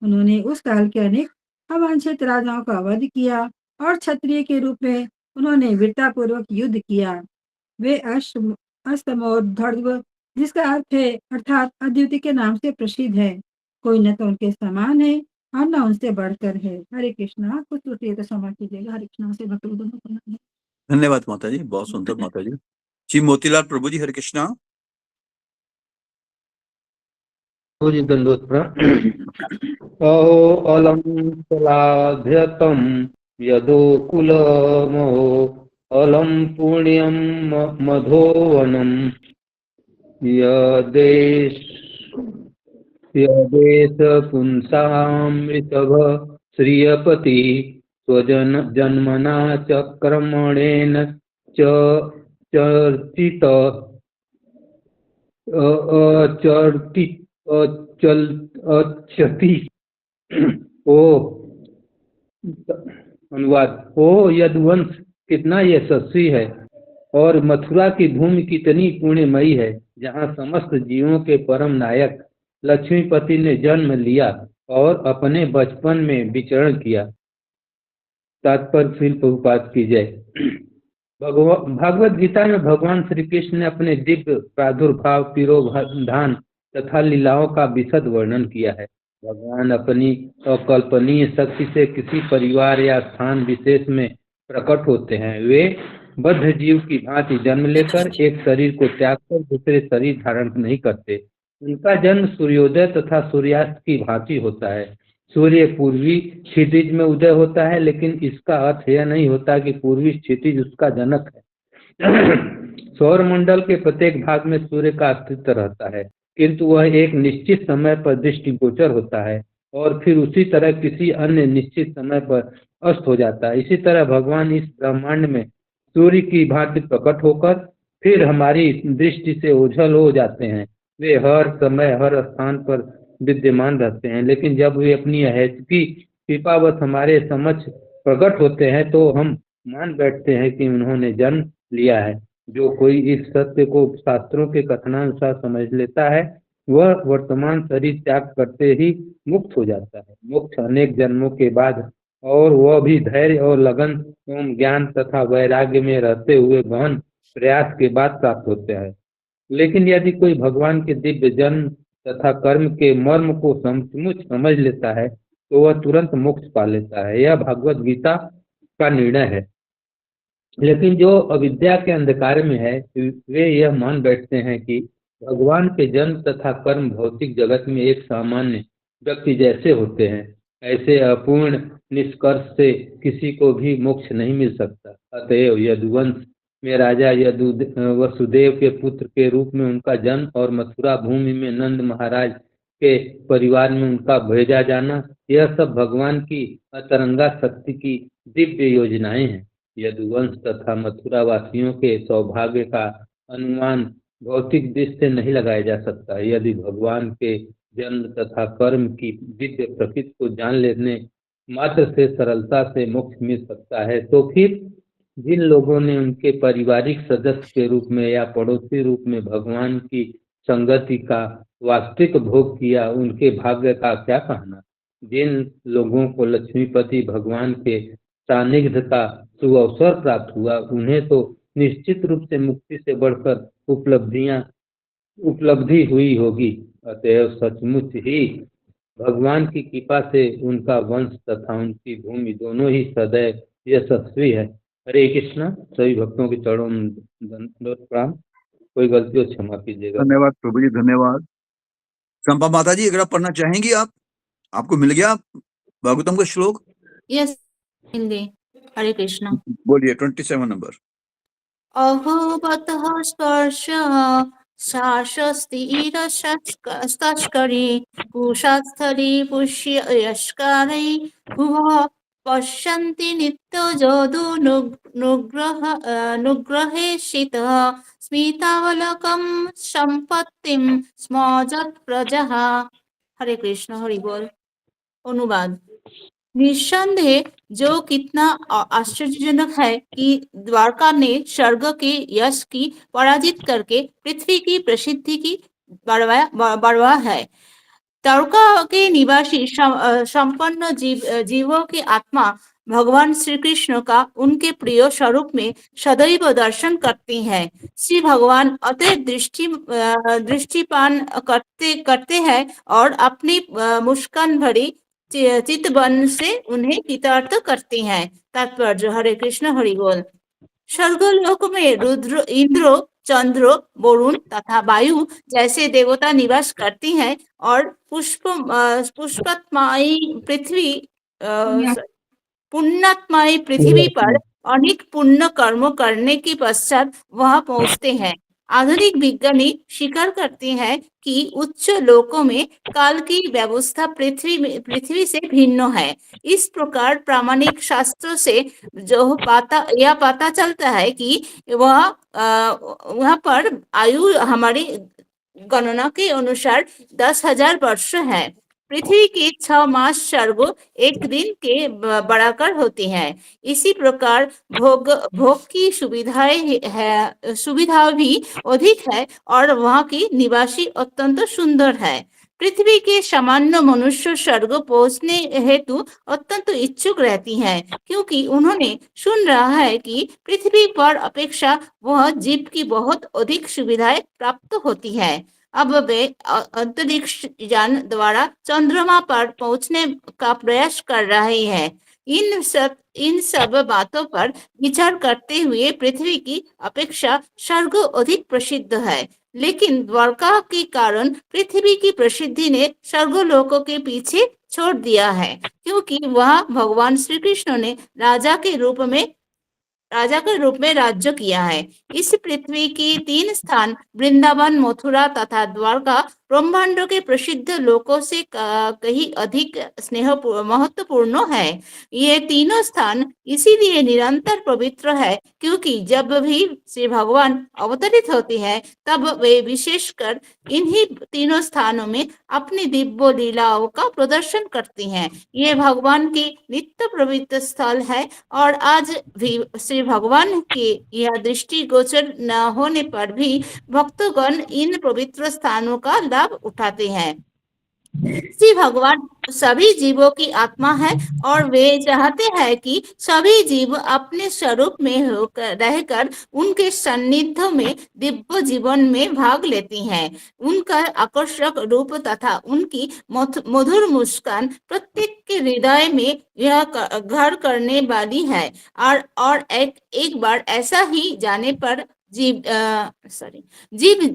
[SPEAKER 6] उन्होंने उस काल के अनेक अवांछित राजाओं का वध किया और क्षत्रिय के रूप में उन्होंने वीरतापूर्वक युद्ध किया। वे अष्टमोद्धर्व, जिसका अर्थ है अर्थात अद्वितीय के नाम से प्रसिद्ध है। कोई न तो उनके समान है और न उनसे बढ़कर है। हरे कृष्णा। कुछ त्रुटि तो क्षमा कीजिएगा। हरे कृष्णा से भक्त दोनों।
[SPEAKER 3] धन्यवाद माता जी, बहुत सुंदर माता जी। जी मोतीलाल प्रभु जी, हरे कृष्णा।
[SPEAKER 4] जी दंडोत अहो अलम सलाध्यतम यदो कुलमो अलम पुण्यम मधोवनम यदेश पुंसामृतभ श्रियपति स्वजन जन्मना चक्रमणेन चर्चित अचति ओ अनुवाद। ओ यदुवंश कितना यशस्वी है और मथुरा की भूमि कितनी पुण्यमयी है, जहाँ समस्त जीवों के परम नायक लक्ष्मीपति ने जन्म लिया और अपने बचपन में विचरण किया। तात्पर्य श्रील प्रभुपाद की जय। भगवद गीता में भगवान श्री कृष्ण ने अपने दिव्य प्रादुर्भाव, तिरोधान तथा लीलाओं का विशद वर्णन किया है। भगवान अपनी अकल्पनीय शक्ति से किसी परिवार या स्थान विशेष में प्रकट होते हैं। वे बद्ध जीव की भांति जन्म लेकर एक शरीर को त्याग कर दूसरे शरीर धारण नहीं करते। उनका जन्म सूर्योदय तथा सूर्यास्त की भांति होता है। सूर्य पूर्वी क्षितिज में उदय होता है, लेकिन इसका अर्थ यह नहीं होता कि पूर्वी क्षितिज उसका जनक है। सौर मंडल के प्रत्येक भाग में सूर्य का अस्तित्व रहता है, किंतु वह एक निश्चित समय पर दृष्टिगोचर होता है और फिर उसी तरह किसी अन्य निश्चित समय पर अस्त हो जाता है। इसी तरह भगवान इस ब्रह्मांड में सूर्य की भांति प्रकट होकर फिर हमारी दृष्टि से ओझल हो जाते हैं। वे हर समय हर स्थान पर विद्यमान रहते हैं, लेकिन जब वे अपनी अहेतुकी कृपावश हमारे समक्ष प्रकट होते हैं तो हम मान बैठते हैं कि उन्होंने जन्म लिया है। जो कोई इस सत्य को शास्त्रों के कथनानुसार समझ लेता है वह वर्तमान शरीर त्याग करते ही मुक्त हो जाता है। मोक्ष अनेक जन्मों के बाद और वह भी धैर्य और लगन एवं ज्ञान तथा वैराग्य में रहते हुए गहन प्रयास के बाद प्राप्त होते हैं। लेकिन यदि कोई भगवान के दिव्य जन्म तथा कर्म के मर्म को सचमुच समझ लेता है तो वह तुरंत मोक्ष पा लेता है। यह भगवत गीता का निर्णय है। लेकिन जो अविद्या के अंधकार में है वे यह मान बैठते हैं कि भगवान के जन्म तथा कर्म भौतिक जगत में एक सामान्य व्यक्ति जैसे होते हैं। ऐसे अपूर्ण निष्कर्ष से किसी को भी मोक्ष नहीं मिल सकता। अतएव यदुवंश में राजा वसुदेव के पुत्र के रूप में उनका जन्म और मथुरा भूमि में नंद महाराज के परिवार में उनका भेजा जाना, यह सब भगवान की अतरंगा शक्ति की दिव्य योजनाएं हैं। यदुवंश तथा मथुरा वासियों के सौभाग्य का अनुमान भौतिक दृष्टि से नहीं लगाया जा सकता। यदि भगवान के जन्म तथा कर्म की दिव्य प्रकृति को जान लेने मात्र से सरलता से मोक्ष मिल सकता है, तो फिर जिन लोगों ने उनके पारिवारिक सदस्य के रूप में या पड़ोसी रूप में भगवान की संगति का वास्तविक भोग किया, उनके भाग्य का क्या कहना। जिन लोगों को लक्ष्मीपति भगवान के सानिध्य का सुअवसर प्राप्त हुआ, उन्हें तो निश्चित रूप से मुक्ति से बढ़कर उपलब्धि हुई होगी। अतएव सचमुच ही भगवान की कृपा से उनका वंश तथा उनकी भूमि दोनों ही सदैव यशस्वी है। हरे कृष्णा। सभी भक्तों के चरणों में दंडवत प्रणाम। कोई गलती हो क्षमा कीजिएगा।
[SPEAKER 3] धन्यवाद प्रभु जी, धन्यवाद। चंपा माता जी, अगर आप पढ़ना चाहेंगी, आपको मिल गया भागवतम का श्लोक?
[SPEAKER 2] यस, हिंदी। हरे कृष्णा।
[SPEAKER 3] बोलिए 27 नंबर।
[SPEAKER 2] अहोबतः स्पर्श शाश्वस्तिरस्तस्करी कुशास्थली पुष्य यस्कारै भुवः पश्यन्ति नित्यो जदु नुग्रहेशितः स्मितावलकं सम्पत्तिं स्मजत् प्रजः। हरे कृष्ण। हरि बोल। अनुवाद। निस्संदेह जो कितना आश्चर्यजनक है कि द्वारका ने स्वर्ग के यश की पराजित करके पृथ्वी की प्रसिद्धि की बढ़ाया है। द्वारका के निवासी संपन्न जीवों की आत्मा भगवान श्री कृष्ण का उनके प्रिय स्वरूप में सदैव दर्शन करती हैं। श्री भगवान अतः दृष्टिपान करते हैं और अपनी मुस्कान भरी चितवन से उन्हें कृतार्थ करती हैं। तात्पर्य। हरे कृष्ण। हरि बोल। स्वर्गलोक में रुद्र, इंद्र, चंद्र, वरुण तथा वायु जैसे देवता निवास करती हैं और पुण्यात्माई पृथ्वी पर अनेक पुण्य कर्म करने के पश्चात वहां पहुंचते हैं। आधुनिक विज्ञानी स्वीकार करते हैं कि उच्च लोकों में काल की व्यवस्था पृथ्वी से भिन्न है। इस प्रकार प्रामाणिक शास्त्रों से जो पता चलता है कि वहाँ पर आयु हमारी गणना के अनुसार 10,000 वर्ष है। पृथ्वी के 6 मास स्वर्ग एक दिन के बराबर होती हैं। इसी प्रकार भोग की सुविधा भी अधिक है और वहाँ की निवासी अत्यंत सुंदर है। पृथ्वी के सामान्य मनुष्य स्वर्ग पहुंचने हेतु अत्यंत इच्छुक रहती हैं, क्योंकि उन्होंने सुन रहा है कि पृथ्वी पर अपेक्षा वह जीव की बहुत अधिक सुविधाएं प्राप्त होती है। अब वे अंतरिक्ष यान द्वारा चंद्रमा पर पहुंचने का प्रयास कर रहे हैं। इन सब बातों पर विचार करते हुए पृथ्वी की अपेक्षा स्वर्ग अधिक प्रसिद्ध है। लेकिन द्वारका के कारण पृथ्वी की प्रसिद्धि ने स्वर्गलोकों के पीछे छोड़ दिया है, क्योंकि वहाँ भगवान श्री कृष्ण ने राजा के रूप में राज्य किया है। इस पृथ्वी की 3 स्थान वृंदावन, मथुरा तथा द्वारका ब्रह्मांड के प्रसिद्ध लोकों से कहीं अधिक महत्वपूर्ण है। ये तीनों स्थान इसीलिए निरंतर पवित्र है, क्योंकि जब भी श्री भगवान अवतरित होते हैं तब वे विशेषकर इन्हीं तीनों स्थानों में अपनी दिव्य लीलाओं का प्रदर्शन करती हैं। ये भगवान के नित्य पवित्र स्थल है और आज भी श्री भगवान के यह दृष्टि गोचर न होने पर भी भक्तगण इन पवित्र स्थानों का लाभ उठाते हैं। श्री भगवान सभी जीवों की आत्मा है और वे चाहते हैं कि सभी जीव अपने स्वरूप में होकर रहकर उनके सान्निध्य में दिव्य जीवन में भाग लेती हैं। उनका आकर्षक रूप तथा उनकी मधुर मुस्कान प्रत्येक के हृदय में यह घर करने वाली है। और एक बार ऐसा ही जाने पर जीव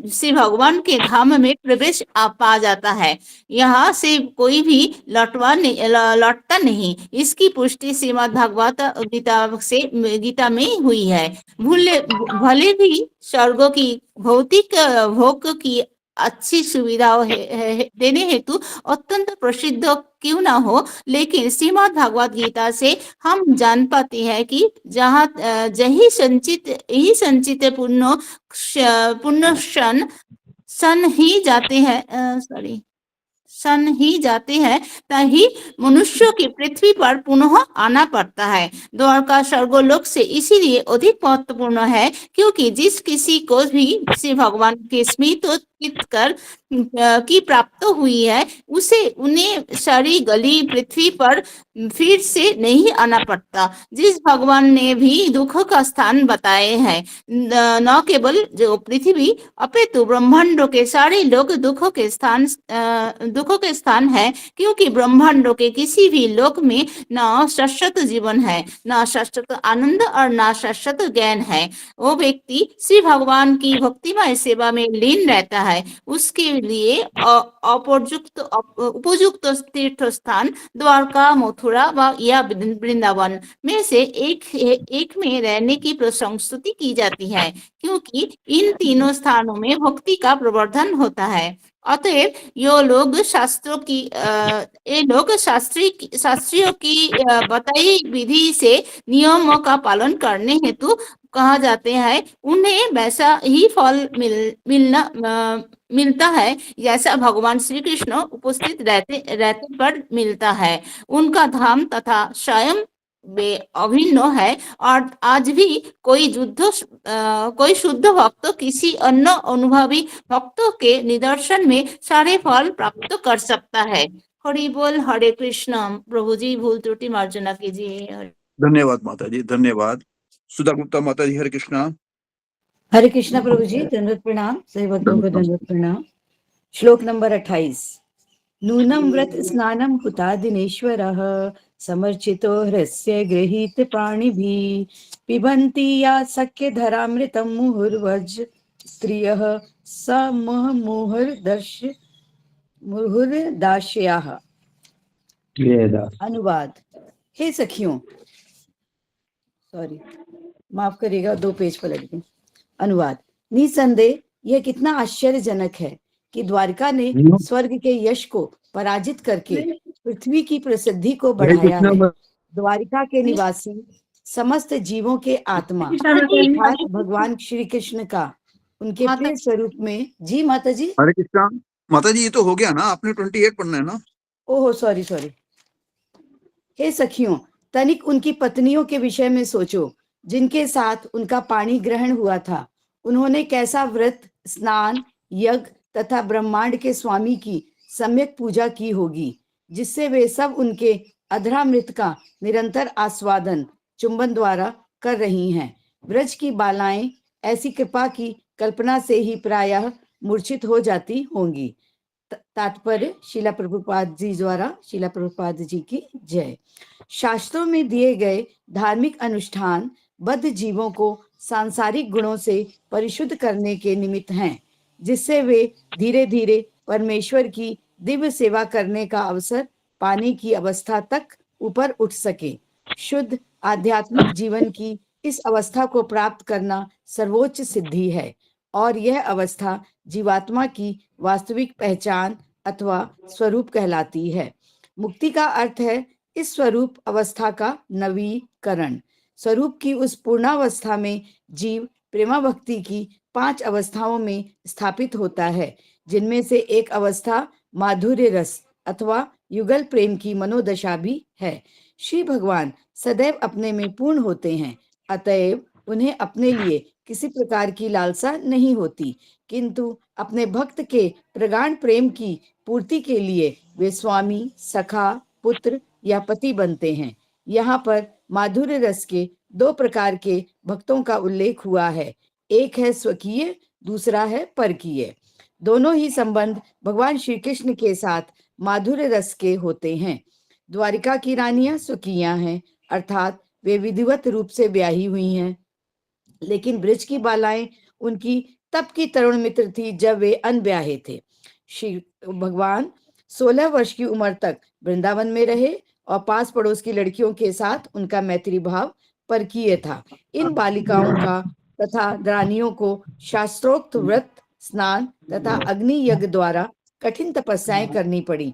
[SPEAKER 2] श्री भगवान के धाम में प्रवेश पा जाता है। यहाँ से कोई भी लौटता नहीं। इसकी पुष्टि श्रीमद् भगवत गीता में हुई है। भले भी स्वर्गों की भौतिक भोग की अच्छी सुविधा देने हेतु अत्यंत प्रसिद्ध क्यों ना हो, लेकिन श्रीमद् भगवत गीता से हम जान पाते हैं कि जहाँ यही संचित पुण्य सन ही जाते हैं तभी मनुष्यों की पृथ्वी पर पुनः आना पड़ता है। द्वारका स्वर्गलोक से इसीलिए अधिक महत्वपूर्ण है क्योंकि जिस किसी को भी श्री भगवान के स्मृत कर की प्राप्त हुई है उसे उन्हें सारी गली पृथ्वी पर फिर से नहीं आना पड़ता। जिस भगवान ने भी दुख का स्थान बताए हैं, न केवल जो पृथ्वी अपितु ब्रह्मांडों के सारे लोग दुखों के स्थान है क्योंकि ब्रह्मांडों के किसी भी लोक में न शाश्वत जीवन है, न शाश्वत आनंद और न शाश्वत ज्ञान है। वो व्यक्ति श्री भगवान की भक्तिमय सेवा में लीन रहता है। उसके लिए उपयुक्त तीर्थ स्थान द्वारका, मथुरा या वृंदावन में से एक में रहने की प्रशंस्तुति की जाती है क्योंकि इन तीनों स्थानों में भक्ति का प्रवर्धन होता है। अतएव शास्त्रियों की बताई विधि से नियमों का पालन करने हेतु कहा जाते हैं। उन्हें वैसा ही फल मिलता है जैसा भगवान श्री कृष्ण उपस्थित रहते पर मिलता है। उनका धाम तथा स्वयं वे अभिन्न है और आज भी कोई शुद्ध भक्त किसी अन्य अनुभवी भक्तों के निदर्शन में सारे फल प्राप्त कर सकता है। हरि बोल, हरे कृष्ण। प्रभु जी भूल त्रुटि मार्जना कीजिए।
[SPEAKER 3] धन्यवाद माता जी, धन्यवाद। सुधा गुप्ता माता जी, हरे कृष्णा।
[SPEAKER 1] हरे कृष्णा प्रभु जी, दंडवत प्रणाम। सभी भक्तों को दंडवत प्रणाम। श्लोक नंबर 28। नूनम व्रत स्नानम हुता दिनेश्वरः समर्चितो ह्रस्य गृहीत पाणिभिः पिबन्ति या सख्य धरामृतं मुहुर्वज स्त्रियः स मुहुर्दास्याः। अनुवाद। हे सखियों, माफ करिएगा, 2 पेज पलट गए। अनुवाद। निसंदेह यह कितना आश्चर्यजनक है कि द्वारका ने स्वर्ग के यश को पराजित करके पृथ्वी की प्रसिद्धि को बढ़ाया है। द्वारिका के निवासी समस्त जीवों के आत्मा अर्थात भगवान श्री कृष्ण का उनके प्रिय स्वरूप में। जी माता जी।
[SPEAKER 3] हरे कृष्णा माता जी, ये तो हो गया ना, आपने 28 पढ़ना है ना।
[SPEAKER 1] ओहो सॉरी। हे सखियों, तनिक उनकी पत्नियों के विषय में सोचो जिनके साथ उनका पाणी ग्रहण हुआ था। उन्होंने कैसा व्रत, स्नान, यज्ञ तथा ब्रह्मांड के स्वामी की सम्यक पूजा की होगी जिससे वे सब उनके अधरामृत का निरंतर आस्वादन चुंबन द्वारा कर रही हैं। ब्रज की बालाएं ऐसी कृपा की कल्पना से ही प्रायः मूर्छित हो जाती होंगी। तात्पर्य शीला प्रभुपाद जी द्वारा। शीला प्रभुपाद जी की जय। शास्त्रों में दिए गए धार्मिक अनुष्ठान बद्ध जीवों को सांसारिक गुणों से परिशुद्ध करने के निमित्त हैं, जिससे वे धीरे धीरे परमेश्वर की दिव्य सेवा करने का अवसर पाने की अवस्था तक ऊपर उठ सके। शुद्ध आध्यात्मिक जीवन की इस अवस्था को प्राप्त करना सर्वोच्च सिद्धि है और यह अवस्था जीवात्मा की वास्तविक पहचान अथवा स्वरूप कहलाती है। मुक्ति का अर्थ है इस स्वरूप अवस्था का नवीकरण। स्वरूप की उस पूर्णावस्था में जीव प्रेमा भक्ति की 5 अवस्थाओं में स्थापित होता है, जिनमें से एक अवस्था माधुर्य रस अथवा युगल प्रेम की मनोदशा भी है। श्री भगवान सदैव अपने में पूर्ण होते हैं, अतएव उन्हें अपने लिए किसी प्रकार की लालसा नहीं होती, किंतु अपने भक्त के प्रगाढ़ प्रेम की पूर्ति के लिए वे स्वामी, सखा, पुत्र या पति बनते हैं। यहाँ पर माधुर्य रस के दो प्रकार के भक्तों का उल्लेख हुआ है, एक है स्वकीय, दूसरा है परकीय। दोनों ही संबंध भगवान श्री कृष्ण के साथ माधुर्य रस के होते हैं। द्वारिका की रानियां स्वकीया हैं, अर्थात वे विधिवत रूप से ब्याही हुई हैं, लेकिन ब्रज की बालाएं उनकी तब की तरुण मित्र थी जब वे अनब्याहे थे। श्री भगवान 16 वर्ष की उम्र तक वृंदावन में रहे और पास पड़ोस की लड़कियों के साथ उनका मैत्री भाव परकीय था। इन बालिकाओं का तथा रानियों को शास्त्रोक्त व्रत, स्नान तथा अग्नि यज्ञ द्वारा कठिन तपस्याएं करनी पड़ी,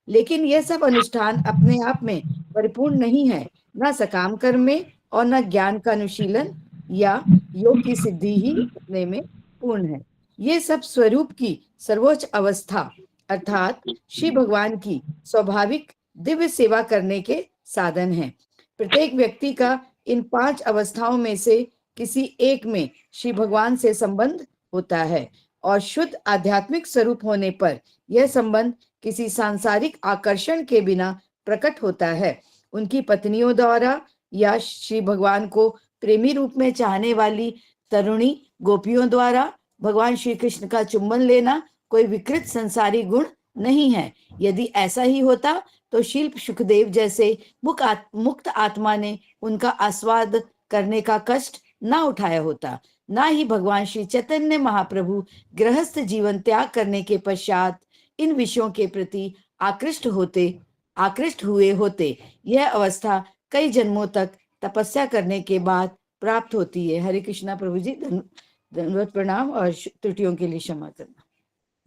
[SPEAKER 1] लेकिन यह सब अनुष्ठान अपने आप में परिपूर्ण नहीं है, न सकाम कर्म में और न ज्ञान का अनुशीलन या योग की सिद्धि ही अपने में पूर्ण है। ये सब स्वरूप की सर्वोच्च अवस्था अर्थात श्री भगवान की स्वाभाविक दिव्य सेवा करने के साधन हैं। प्रत्येक व्यक्ति का इन 5 अवस्थाओं में से किसी एक में श्री भगवान से संबंध होता है और शुद्ध आध्यात्मिक स्वरूप होने पर यह संबंध किसी सांसारिक आकर्षण के बिना प्रकट होता है। उनकी पत्नियों द्वारा या श्री भगवान को प्रेमी रूप में चाहने वाली तरुणी गोपियों द्वारा भगवान श्री कृष्ण का चुंबन लेना कोई विकृत संसारी गुण नहीं है। यदि ऐसा ही होता तो शिल्प सुखदेव जैसे मुक्त आत्मा ने उनका आस्वाद करने का कष्ट ना उठाया होता, ना ही भगवान श्री चैतन्य महाप्रभु गृहस्थ जीवन त्याग करने के पश्चात इन विषयों के प्रति आकृष्ट हुए होते। यह अवस्था कई जन्मों तक तपस्या करने के बाद प्राप्त होती है। हरे कृष्णा प्रभु जी, धन्यवाद, प्रणाम और त्रुटियों के लिए क्षमा करना।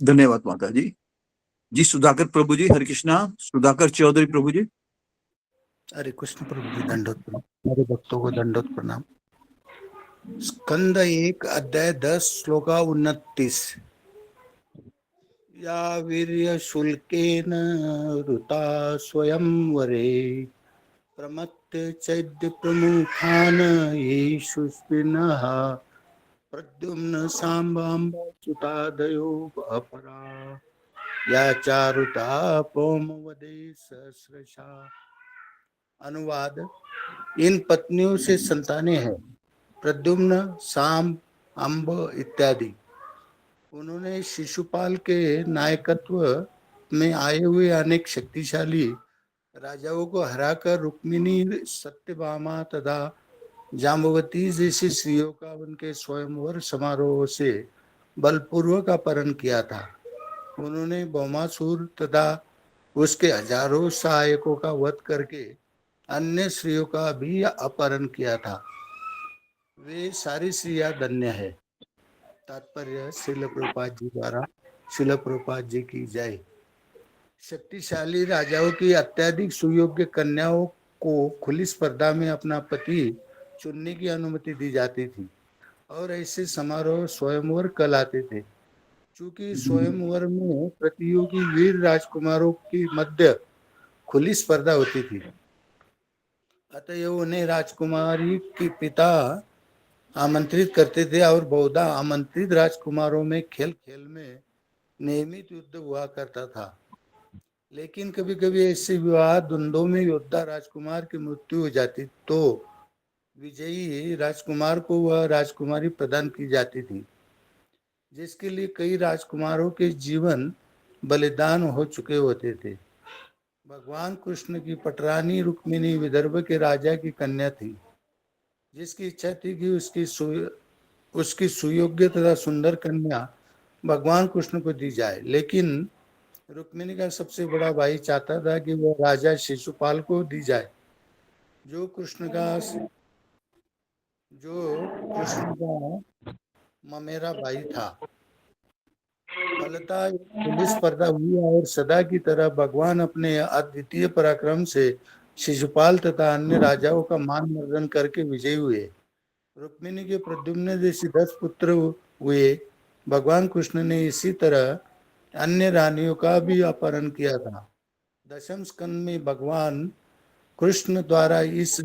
[SPEAKER 3] धन्यवाद माता जी। जी सुधाकर प्रभु जी, हरे कृष्णा। सुधाकर चौधरी प्रभु जी।
[SPEAKER 7] हरे कृष्ण प्रभु जी, दंडोत प्रणाम। मेरे भक्तों को दंडोत प्रणाम। स्कंद 1 अध्याय 10 श्लोका 29। या वीर्य शुल्केन ऋता स्वयंवरे प्रमत्ते चैद्य प्रमुखान येषु स्पिनः प्रद्युम्न सांबाम्ब सुतादयो अपरा या चारुता पौमवदे सहस्रशा। अनुवाद: इन पत्नियों से संतानें हैं, प्रद्युम्न, सांब, अंब इत्यादि। उन्होंने शिशुपाल के नायकत्व में आए हुए अनेक शक्तिशाली राजाओं को हराकर रुक्मिणी, सत्यभामा तथा जाम्बवती जैसी स्त्रियों का उनके स्वयंवर समारोह से बलपूर्वक अपहरण किया था। उन्होंने भौमासुर तथा उसके हजारों सहायकों का वध करके अन्य स्त्रियों का भी अपहरण किया था। वे सारी स्त्रियां धन्य है। तात्पर्य श्रील प्रभुपाद जी द्वारा श्रील प्रभुपाद जी की जय। शक्तिशाली राजाओं की अत्यधिक सुयोग्य कन्याओं को खुली स्पर्धा में अपना पति चुनने की अनुमति दी जाती थी और ऐसे समारोह स्वयंवर कहलाते थे। चूंकि स्वयंवर में प्रतियोगी वीर राजकुमारों की मध्य खुली स्पर्धा होती थी, अतः उन्हें राजकुमारी के पिता आमंत्रित करते थे और बहुधा आमंत्रित राजकुमारों में खेल खेल में नियमित युद्ध हुआ करता था। लेकिन कभी कभी ऐसे विवाह द्वंद्वों में योद्धा राजकुमार की मृत्यु हो जाती तो विजयी राजकुमार को वह राजकुमारी प्रदान की जाती थी, जिसके लिए कई राजकुमारों के जीवन बलिदान हो चुके होते थे। भगवान कृष्ण की पटरानी रुक्मिणी विदर्भ के राजा की कन्या थी, जिसकी इच्छा थी कि उसकी सुयोग्य तथा सुंदर कन्या भगवान कृष्ण को दी जाए। लेकिन रुक्मिणी का सबसे बड़ा भाई चाहता था कि वह राजा शिशुपाल को दी जाए, जो कृष्ण का ममेरा भाई था। फलतः खुली स्पर्धा हुई और सदा की तरह भगवान अपने अद्वितीय पराक्रम से शिशुपाल तथा अन्य राजाओं का मान मर्दन करके विजयी हुए। रुक्मिणी के प्रद्युम्न जैसे 10 पुत्र हुए। भगवान कृष्ण ने इसी तरह अन्य रानियों का भी अपहरण किया था। दशम स्कंद में भगवान कृष्ण द्वारा इस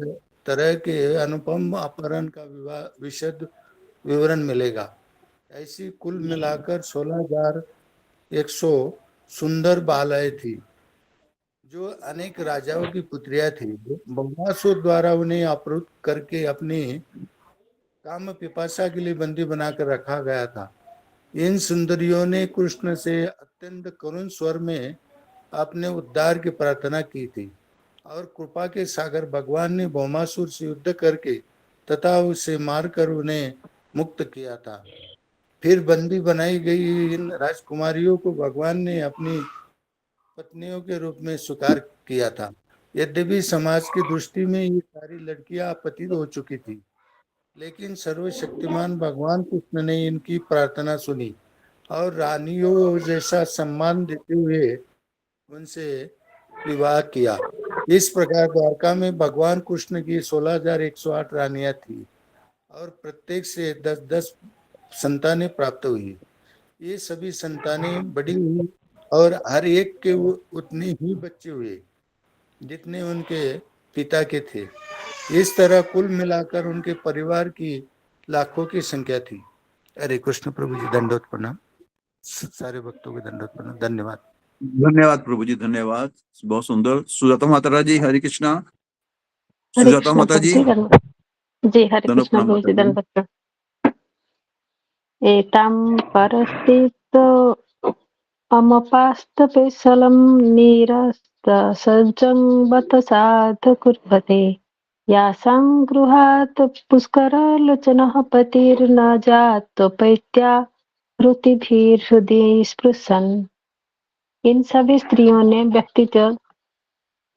[SPEAKER 7] तरह के अनुपम अपहरण का विशद विवरण मिलेगा। ऐसी कुल मिलाकर 16,100 सुंदर बालाएं थी। जो अनेक राजाओं की पुत्रियां थी, बहुमासुर द्वारा उन्हें अपहृत करके अपनी काम पिपासा के लिए बंदी बनाकर रखा गया था। इन सुंदरियों ने कृष्ण से अत्यंत करुण स्वर में अपने उद्धार की प्रार्थना की थी और कृपा के सागर भगवान ने भौमासुर से युद्ध करके तथा उसे मारकर उन्हें मुक्त किया था। फिर बंदी बनाई गई इन राजकुमारियों को भगवान ने अपनी पत्नियों के रूप में स्वीकार किया था। यद्यपि समाज की दृष्टि में ये सारी लड़कियां अपतित हो चुकी थी, लेकिन सर्वशक्तिमान भगवान कृष्ण ने इनकी प्रार्थना सुनी और रानियों जैसा सम्मान देते हुए उनसे विवाह किया। इस प्रकार द्वारका में भगवान कृष्ण की 16,108 रानियां थी और प्रत्येक से 10-10 संतानें प्राप्त हुई। ये सभी संतानें बड़ी हुई और हर एक के उतने ही बच्चे हुए जितने उनके पिता के थे। इस तरह कुल मिलाकर उनके परिवार की लाखों की संख्या थी। हरे कृष्ण प्रभु जी, दंडोत प्रणाम। सारे भक्तों के दंडोत प्रणाम। धन्यवाद।
[SPEAKER 3] धन्यवाद प्रभु जी, धन्यवाद, बहुत सुंदर। सुजाता माता जी, हरे कृष्णा।
[SPEAKER 8] हरे
[SPEAKER 3] सुजाता
[SPEAKER 8] कृष्ण
[SPEAKER 3] माता
[SPEAKER 8] प्रभु
[SPEAKER 3] जी,
[SPEAKER 8] जी, धन्यवाद जी। हरे
[SPEAKER 3] दंडोत
[SPEAKER 8] कृष्ण
[SPEAKER 3] प्रणाम
[SPEAKER 8] प्रभु
[SPEAKER 3] माता
[SPEAKER 8] जी,
[SPEAKER 3] जी।
[SPEAKER 8] धन्यवाद। एतां परस्थित अमपास्त पेशलं निरस्त सज्जं बत साध कुर्वते यासां गृहात् पुष्करलोचनः पतिर्न जात पैत्या रुतिभिर्हृदि स्पृशन्। इन सभी स्त्रियों ने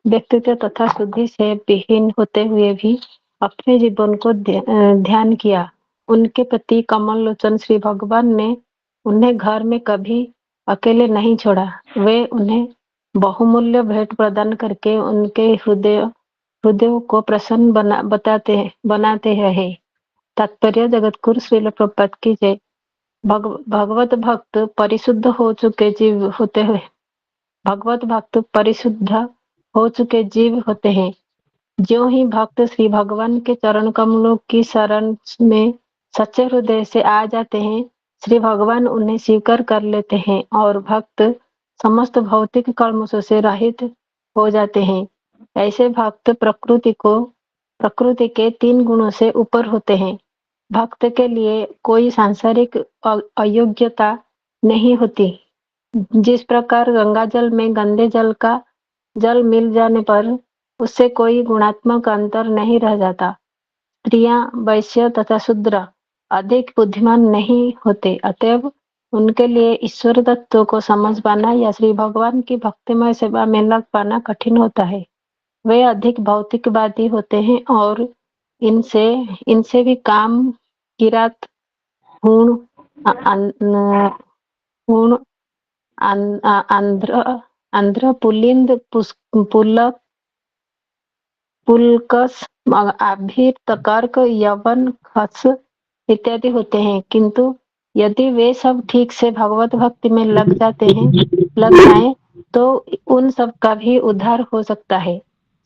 [SPEAKER 8] व्यक्तित्व तथा शुद्धि से विहीन होते हुए भी अपने जीवन को ध्यान किया। उनके पति कमल लोचन श्री भगवान ने उन्हें घर में कभी अकेले नहीं छोड़ा। वे उन्हें बहुमूल्य भेंट प्रदान करके उनके हृदयों को प्रसन्न बनाते रहे। तात्पर्य जगतगुरु श्रील प्रभुपाद की जय। भगवत भक्त परिशुद्ध हो चुके जीव होते हुए भगवत भक्त परिशुद्ध हो चुके जीव होते हैं। ज्यों ही भक्त श्री भगवान के चरण कमलों की शरण में सच्चे हृदय से आ जाते हैं, श्री भगवान उन्हें स्वीकार कर लेते हैं और भक्त समस्त भौतिक कर्मों से रहित हो जाते हैं। ऐसे भक्त प्रकृति के 3 गुणों से ऊपर होते हैं। भक्त के लिए कोई सांसारिक अयोग्यता नहीं होती। जिस प्रकार गंगा जल में गंदे जल का जल मिल जाने पर उससे कोई गुणात्मक अंतर नहीं रह जाता। स्त्रियां, वैश्य तथा शूद्र अधिक बुद्धिमान नहीं होते, अतएव उनके लिए ईश्वर तत्व को समझ पाना या श्री भगवान की भक्तिमय सेवा में लग पाना कठिन होता है। वे अधिक भौतिकवादी होते हैं और इनसे भी काम, किरात, हूण, आंध्र, पुलिंद, पुलक, पुलकस, आभिर, तर्क, यवन, खस इत्यादि होते हैं। किंतु यदि वे सब ठीक से भगवत भक्ति में लग जाएं तो उन सब का भी उद्धार हो सकता है।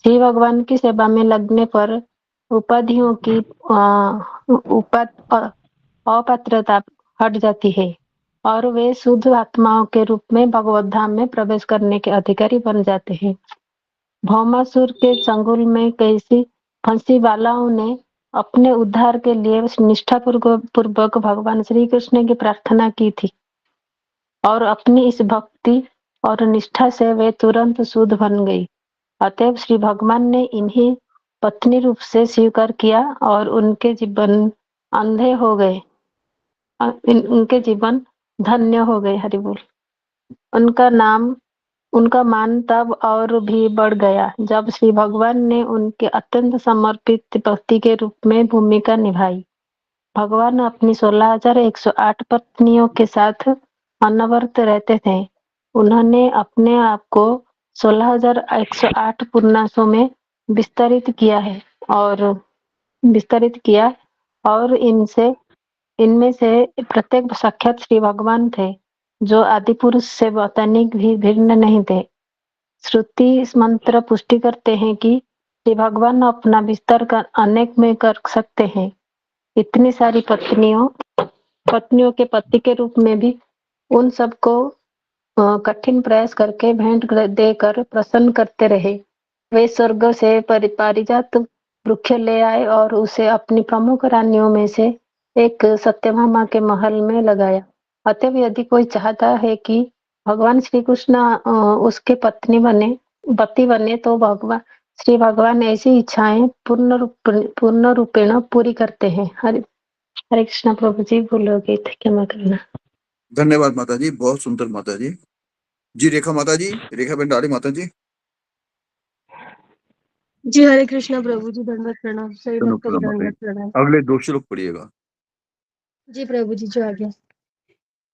[SPEAKER 8] श्री भगवान की सेवा में लगने पर उपाधियों की अपात्रता हट जाती है और वे शुद्ध आत्माओं के रूप में भगवत धाम में प्रवेश करने के अधिकारी बन जाते हैं। भौमासुर के चंगुल में कैसी फंसी बालाओं ने अपने उद्धार के लिए निष्ठा पूर्वक भगवान श्री कृष्ण की प्रार्थना की थी और अपनी इस भक्ति और निष्ठा से वे तुरंत शुद्ध बन गई। अतएव श्री भगवान ने इन्हें पत्नी रूप से स्वीकार किया और उनके जीवन अंधे हो गए, उनके जीवन धन्य हो गए। हरि बोल। उनका मान तब और भी बढ़ गया जब श्री भगवान ने उनके अत्यंत समर्पित भक्ति के रूप में भूमिका निभाई। भगवान अपनी 16,108 पत्नियों के साथ अनवरत रहते थे। उन्होंने अपने आप को 16,108 पुण्यासों में विस्तरित किया और इनमें से प्रत्येक साक्षात श्री भगवान थे जो आदि पुरुष से तनिक भी भिन्न नहीं थे। श्रुति मंत्र पुष्टि करते हैं कि श्री भगवान अपना विस्तार अनेक में कर सकते हैं। इतनी सारी पत्नियों के पति के रूप में भी उन सबको कठिन प्रयास करके भेंट देकर प्रसन्न करते रहे। वे स्वर्ग से पारिजात वृक्ष ले आए और उसे अपनी प्रमुख रानियों में से एक सत्यभामा के महल में लगाया। अतएव यदि कोई चाहता है कि भगवान श्री कृष्ण उसके पति बने तो श्री भगवान ऐसी इच्छाएं पूर्ण रूपेण पूरी करते हैं। हरे कृष्णा प्रभु जी, भूल हो गई थी, क्षमा करना।
[SPEAKER 3] धन्यवाद माता जी, बहुत सुंदर माता जी। जी रेखा माता जी, रेखा भंडारी माता जी।
[SPEAKER 9] जी हरे कृष्णा प्रभु जी, दंडवत प्रणाम। सभी
[SPEAKER 3] चलो
[SPEAKER 9] भक्तों को
[SPEAKER 3] प्रणाम माता
[SPEAKER 9] दंडवत
[SPEAKER 3] जी।
[SPEAKER 9] प्रणाम।
[SPEAKER 3] अगले 2 श्लोक पढ़िएगा।
[SPEAKER 9] जी प्रभु जी, जो आ गया।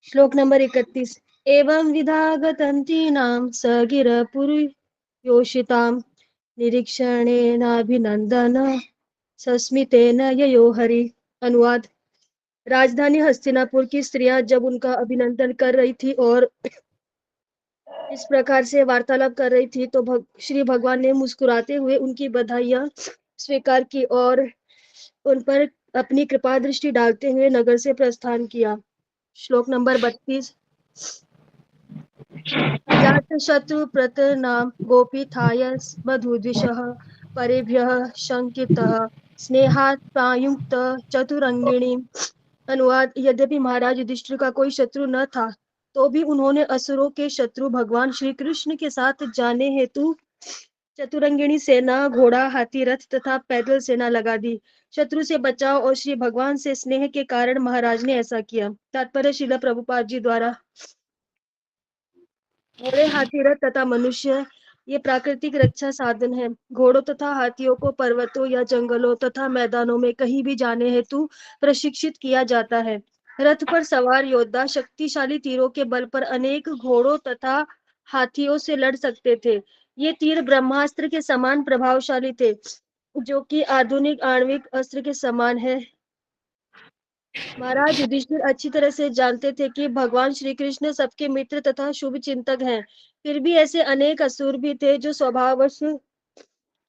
[SPEAKER 9] श्लोक नंबर 31। एवं विधागतंतीनां सगिर पुरुयोषितां निरीक्षणेनाभिनंदन सस्मितेन ययो हरि। अनुवाद। राजधानी हस्तिनापुर की स्त्रियां जब उनका अभिनंदन कर रही थी और इस प्रकार से वार्तालाप कर रही थी तो श्री भगवान ने मुस्कुराते हुए उनकी बधाइयां स्वीकार की और उन पर अपनी कृपा दृष्टि डालते हुए नगर से प्रस्थान किया। श्लोक नंबर 32। अजात शत्रु प्रतनाम गोपीथाय मधुद्विषः परेभ्यः शंकितः स्नेहात् प्रायुक्त चतुरंगिणी। अनुवाद। यद्यपि महाराज युधिष्ठिर का कोई शत्रु न था तो भी उन्होंने असुरों के शत्रु भगवान श्री कृष्ण के साथ जाने हेतु चतुरंगिणी सेना, घोड़ा, हाथी, रथ तथा पैदल सेना लगा दी। शत्रु से बचाव और श्री भगवान से स्नेह के कारण महाराज ने ऐसा किया। तात्पर्य श्रील प्रभुपाद जी द्वारा। घोड़े, हाथी, रथ तथा मनुष्य ये प्राकृतिक रक्षा साधन है। घोड़ों तथा हाथियों को पर्वतों या जंगलों तथा मैदानों में कहीं भी जाने हेतु प्रशिक्षित किया जाता है। रथ पर सवार योद्धा शक्तिशाली तीरों के बल पर अनेक घोड़ों तथा हाथियों से लड़ सकते थे। ये तीर ब्रह्मास्त्र के समान प्रभावशाली थे, जो कि आधुनिक आणविक अस्त्र के समान है। महाराज युधिष्ठिर अच्छी तरह से जानते थे कि भगवान श्री कृष्ण सबके मित्र तथा शुभ चिंतक हैं। फिर भी ऐसे अनेक असुर भी थे जो स्वभाववश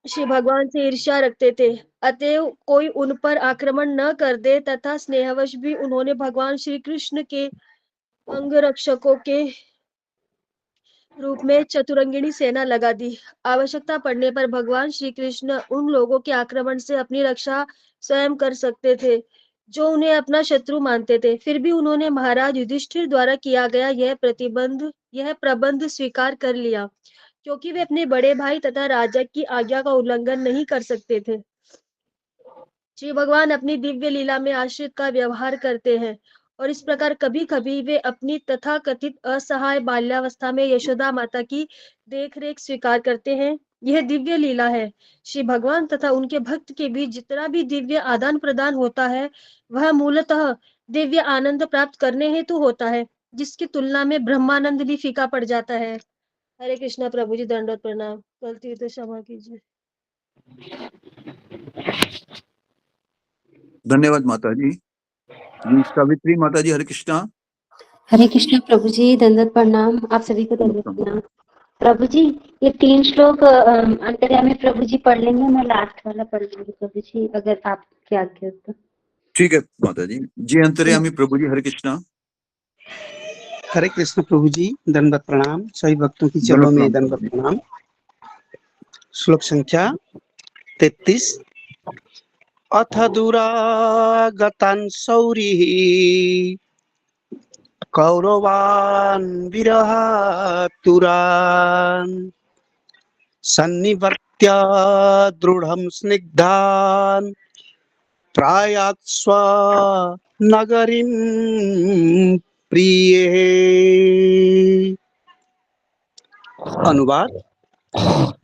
[SPEAKER 9] श्री भगवान से ईर्ष्या रखते थे। अतएव कोई उन पर आक्रमण न कर दे तथा स्नेहवश भी उन्होंने भगवान श्री कृष्ण के अंगरक्षकों के रूप में चतुरंगिणी सेना लगा दी। आवश्यकता पड़ने पर भगवान श्री कृष्ण उन लोगों के आक्रमण से अपनी रक्षा स्वयं कर सकते थे जो उन्हें अपना शत्रु मानते थे। फिर भी उन्होंने महाराज युधिष्ठिर द्वारा किया गया यह प्रबंध स्वीकार कर लिया, क्योंकि वे अपने बड़े भाई तथा राजा की आज्ञा का उल्लंघन नहीं कर सकते थे। श्री भगवान अपनी दिव्य लीला में आश्रित का व्यवहार करते हैं और इस प्रकार कभी कभी वे अपनी तथाकथित असहाय बाल्यावस्था में यशोदा माता की देखरेख स्वीकार करते हैं। यह दिव्य लीला है। श्री भगवान तथा उनके भक्त के बीच जितना भी दिव्य आदान प्रदान होता है वह मूलतः दिव्य आनंद प्राप्त करने हेतु होता है, जिसकी तुलना में ब्रह्मानंद भी फीका पड़ जाता है। हरे कृष्णा प्रभु जी, दंडवत प्रणाम। गलती हुई तो क्षमा कीजिए।
[SPEAKER 3] धन्यवाद माता जी। जी सावित्री माता जी, हरे कृष्णा।
[SPEAKER 10] हरे कृष्ण प्रभु जी, दंडवत प्रणाम। आप सभी को दंडवत प्रणाम। प्रभु जी, ये 3 श्लोक अंतर्यामी प्रभु जी पढ़ लेंगे, मैं लास्ट वाला पढ़ लूंगी प्रभु जी, अगर आप क्या आज्ञा हो तो।
[SPEAKER 3] ठीक है माता जी। जी अंतर्यामी प्रभु जी, हरे कृष्णा।
[SPEAKER 7] हरे कृष्ण प्रभु जी, दंडवत प्रणाम। सभी भक्तों की चरणों में दंडवत प्रणाम। श्लोक संख्या 33। अथ दुरागतान् सौरिः कौरवान् विरहातुरान् सन्निवर्त्य दृढं स्निग्धान् प्रायात्स्व नगरीं प्रिये। अनुवाद।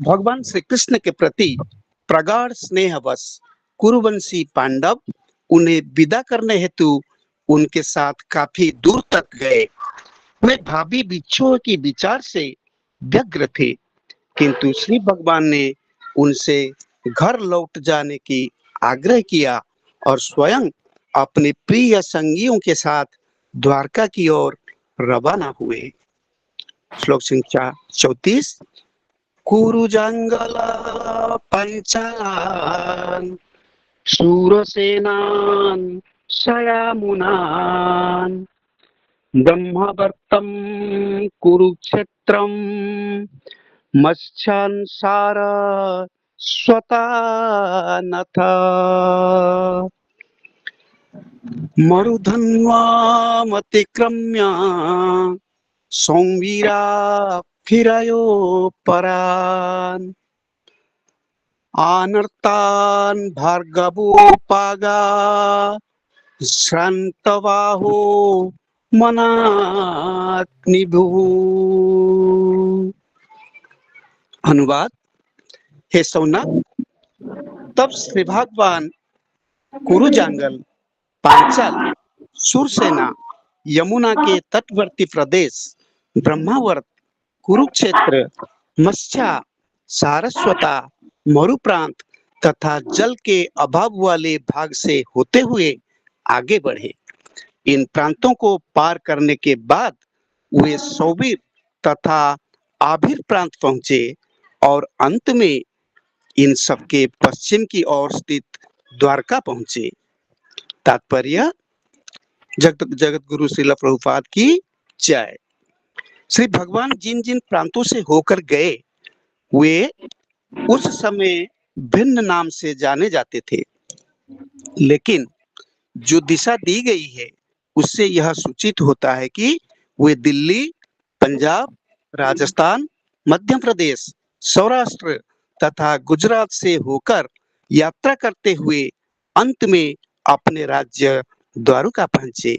[SPEAKER 7] भगवान श्री कृष्ण के प्रति प्रगाढ़ स्नेहवश कुरुवंशी पांडव उन्हें विदा करने हेतु उनके साथ काफी दूर तक गए। वे भावी बिच्छुओं की विचार से व्यग्र थे, किंतु श्री भगवान ने उनसे घर लौट जाने की आग्रह किया और स्वयं अपने प्रिय संगियों के साथ द्वारका की ओर रवाना हुए। श्लोक संख्या 34। कुरुजंगल पंचालान शूरसेनान शयामुनान ब्रह्मवर्तं कुरुक्षेत्रं मत्स्यान्सार स्वतानथ मरुधन्वामतिक्रम्य संवीरा फिरयो परान् आनर्तान् भार्गवोपागा श्रान्तबाहो मनाग्निभुः। अनुवाद। हे सौनक, तब श्री भगवान कुरुजांगल, पांचाल, सुरसेना, यमुना के तटवर्ती प्रदेश ब्रह्मावर्त, कुरुक्षेत्र, मत्स्या, सारस्वता, मरु प्रांत तथा जल के अभाव वाले भाग से होते हुए आगे बढ़े। इन प्रांतों को पार करने के बाद वे सौवीर तथा आभिर प्रांत पहुंचे और अंत में इन सबके पश्चिम की ओर स्थित द्वारका पहुंचे। तात्पर्य। जगत गुरु श्रील प्रभुपाद की जय। श्री भगवान जिन जिन प्रांतों से होकर गए वे उस समय भिन्न नाम से जाने जाते थे, लेकिन जो दिशा दी गई है उससे यह सूचित होता है कि वे दिल्ली, पंजाब, राजस्थान, मध्य प्रदेश, सौराष्ट्र तथा गुजरात से होकर यात्रा करते हुए अंत में अपने राज्य द्वारका पहुंचे।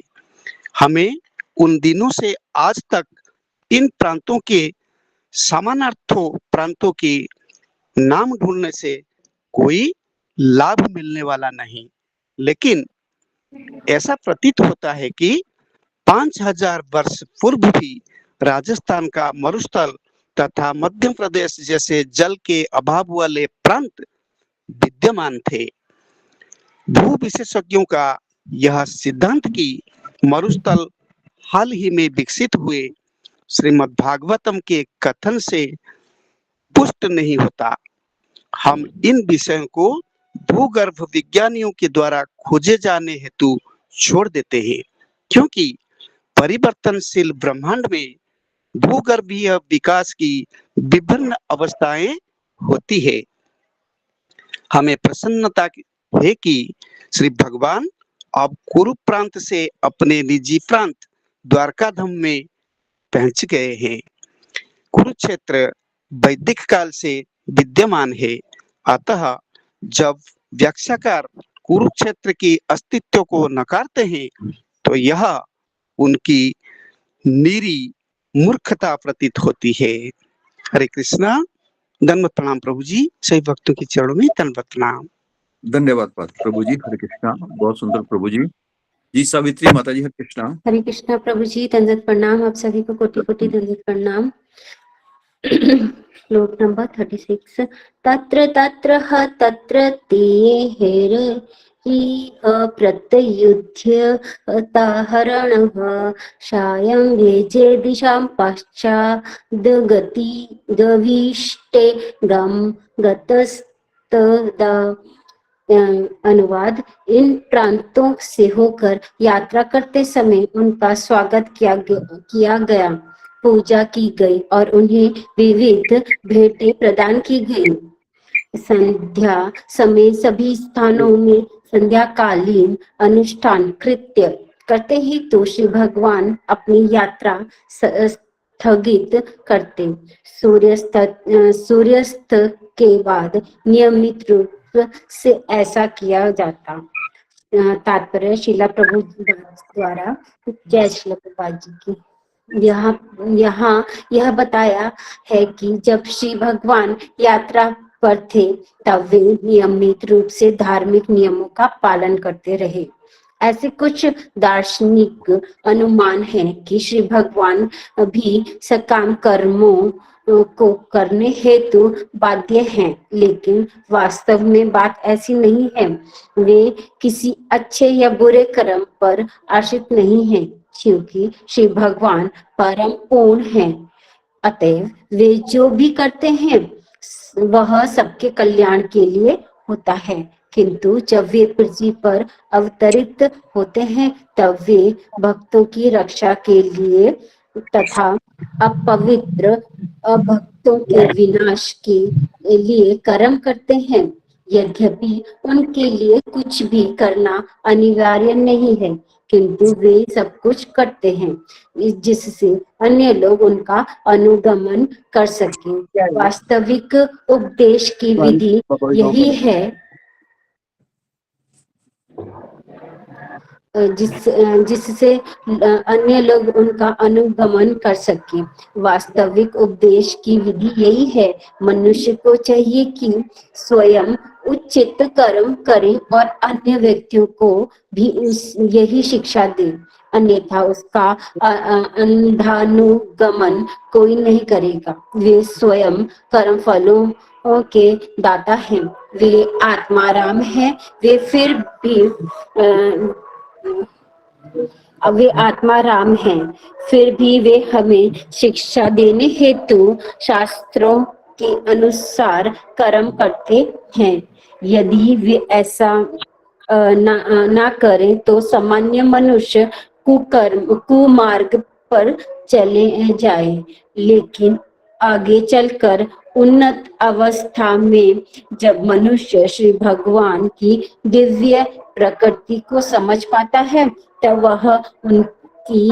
[SPEAKER 7] हमें उन दिनों से आज तक इन प्रांतों के समानार्थों प्रांतों के नाम ढूंढने से कोई लाभ मिलने वाला नहीं, लेकिन ऐसा प्रतीत होता है कि 5000 वर्ष पूर्व भी राजस्थान का मरुस्थल तथा मध्य प्रदेश जैसे जल के अभाव वाले प्रांत विद्यमान थे। भू विशेषज्ञों का यह सिद्धांत कि मरुस्थल हाल ही में विकसित हुए श्रीमद् भागवतम के कथन से पुष्ट नहीं होता। हम इन विषयों को भूगर्भ विज्ञानियों के द्वारा खोजे जाने हेतु छोड़ देते हैं, क्योंकि परिवर्तनशील ब्रह्मांड में भूगर्भीय विकास की विभिन्न अवस्थाएं होती है। हमें प्रसन्नता है कि श्री भगवान अब कुरु प्रांत से अपने निजी प्रांत द्वारका धाम में पहुंच गए हैं। कुरुक्षेत्र वैदिक काल से विद्यमान है, अतः जब व्याख्याकार कुरुक्षेत्र की अस्तित्व को नकारते हैं तो यह उनकी निरी मूर्खता प्रतीत होती है। हरे कृष्णा। दंडवत प्रणाम प्रभु जी। सभी भक्तों के चरणों में दंडवत प्रणाम।
[SPEAKER 3] धन्यवाद प्रभु जी। हरे कृष्णा। बहुत सुंदर प्रभु जी। जी सावित्री माता जी, हरे कृष्णा।
[SPEAKER 10] हरे कृष्णा प्रभु जी, दंडवत प्रणाम। आप सभी को कोटि कोटि दंडवत प्रणाम। श्लोक नंबर 36। तत्र तत्र ह तत्र ते हेर प्रत्युद्य ताहरणः सायं वेजे दिशां पश्चाद्गति दविष्टे गम गतस्तदा। अनुवाद। इन प्रांतों से होकर यात्रा करते समय उनका स्वागत किया गया, पूजा की गई और उन्हें विविध भेंटें प्रदान की गई। संध्या समय सभी स्थानों में संध्याकालीन अनुष्ठान कृत्य करते ही तो श्री भगवान अपनी यात्रा स्थगित करते। सूर्यास्त के बाद नियमित रूप से ऐसा किया जाता। तात्पर्य श्रीला प्रभु द्वारा। जय श्रीला प्रभुपाद जी की। यहाँ यह बताया है कि जब श्री भगवान यात्रा पर थे तब वे नियमित रूप से धार्मिक नियमों का पालन करते रहे। ऐसे कुछ दार्शनिक अनुमान हैं कि श्री भगवान भी सकाम कर्मों को करने हेतु बाध्य हैं, लेकिन वास्तव में बात ऐसी नहीं है। वे किसी अच्छे या बुरे कर्म पर आश्रित नहीं हैं, क्योंकि श्री भगवान परम पूर्ण हैं। अतएव वे जो भी करते हैं वह सबके कल्याण के लिए होता है। किंतु जब वे पृथ्वी पर अवतरित होते हैं तब वे भक्तों की रक्षा के लिए तथा अपवित्र अभक्तों के विनाश के लिए कर्म करते हैं। यद्यपि उनके लिए कुछ भी करना अनिवार्य नहीं है, किंतु वे सब कुछ करते हैं जिससे अन्य लोग उनका अनुगमन कर सकें। वास्तविक उपदेश की विधि यही है जिससे अन्य लोग उनका अनुगमन कर सके। वास्तविक उपदेश की विधि यही है। मनुष्य को चाहिए कि स्वयं उचित कर्म करे और अन्य व्यक्तियों को भी यही शिक्षा दे, अन्यथा उसका अंधानुगमन कोई नहीं करेगा। वे स्वयं कर्म फलों के दाता हैं, वे आत्माराम हैं, वे फिर भी वे आत्माराम हैं, फिर भी वे हमें शिक्षा देने हेतु शास्त्रों के अनुसार कर्म करते हैं। यदि वे ऐसा ना करें तो सामान्य मनुष्य कुमार्ग पर चले जाए, लेकिन आगे चलकर उन्नत अवस्था में जब मनुष्य श्री भगवान की दिव्य प्रकृति को समझ पाता है तब वह उनकी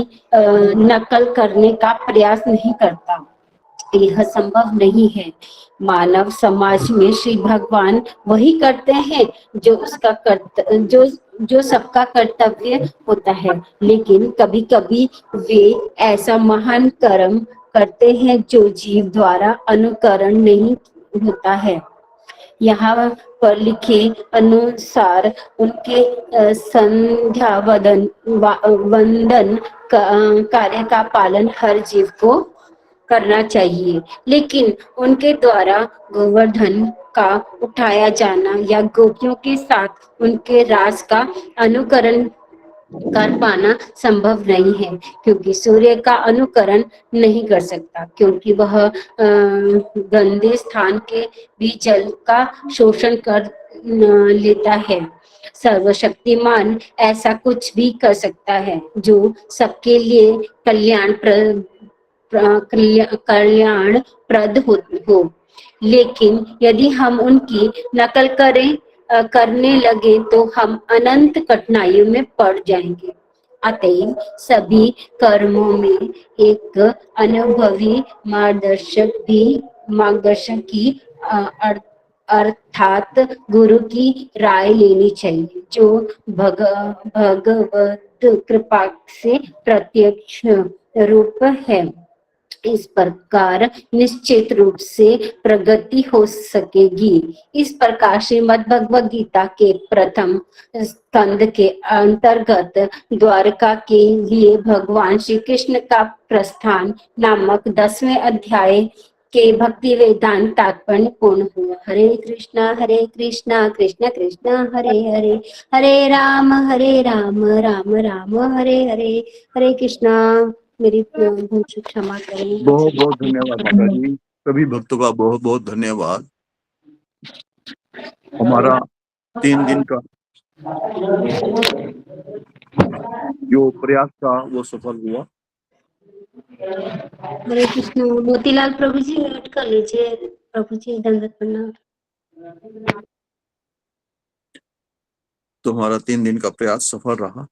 [SPEAKER 10] नकल करने का प्रयास नहीं करता। यह संभव नहीं है। मानव समाज में श्री भगवान वही करते हैं जो उसका जो सबका कर्तव्य होता है, लेकिन कभी कभी वे ऐसा महान कर्म करते हैं जो जीव द्वारा अनुकरण नहीं होता है। यहाँ पर लिखे अनुसार उनके संध्या वंदन कार्य का पालन हर जीव को करना चाहिए, लेकिन उनके द्वारा गोवर्धन का उठाया जाना या गोपियों के साथ उनके रास का अनुकरण कर पाना संभव नहीं है, क्योंकि सूर्य का अनुकरण नहीं कर सकता, क्योंकि वह गंदे स्थान के भी जल का शोषण कर लेता है। सर्वशक्तिमान ऐसा कुछ भी कर सकता है जो सबके लिए कल्याणप्रद हो, लेकिन यदि हम उनकी नकल करने लगे तो हम अनंत कठिनाइयों में पड़ जाएंगे। अतएव सभी कर्मों में एक अनुभवी मार्गदर्शक की अर्थात गुरु की राय लेनी चाहिए, जो भगवत कृपा से प्रत्यक्ष रूप है। इस प्रकार निश्चित रूप से प्रगति हो सकेगी। इस प्रकार श्रीमद् भगवद गीता के प्रथम स्कंद के अंतर्गत द्वारका के लिए भगवान श्री कृष्ण का प्रस्थान नामक 10वें अध्याय के भक्ति वेदांत तात्पर्य पूर्ण हुआ। हरे कृष्णा कृष्ण कृष्ण हरे हरे, हरे राम राम राम हरे हरे। हरे कृष्णा। मेरी भूल से क्षमा करें।
[SPEAKER 3] बहुत बहुत धन्यवाद माता जी, सभी भक्तों का बहुत बहुत धन्यवाद। हमारा 3 दिन का जो प्रयास था वो सफल हुआ।
[SPEAKER 10] हरे कृष्ण। मोतीलाल प्रभु जी म्यूट कर लीजिए। प्रभु जी दंडवत प्रणाम।
[SPEAKER 3] तो हमारा 3 दिन का प्रयास सफल रहा।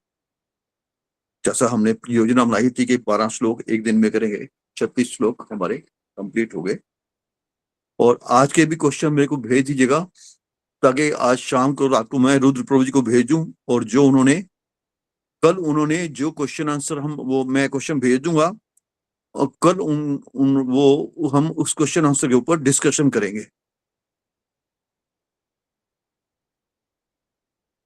[SPEAKER 3] जैसा हमने योजना बनाई थी कि 12 श्लोक एक दिन में करेंगे, 36 श्लोक हमारे कंप्लीट हो गए। और आज के भी क्वेश्चन मेरे को भेज दीजिएगा, ताकि आज शाम को रात को मैं रुद्र प्रभु जी को भेजूं, और जो कल उन्होंने जो क्वेश्चन आंसर वो मैं क्वेश्चन भेज दूंगा, और कल हम उस क्वेश्चन आंसर के ऊपर डिस्कशन करेंगे।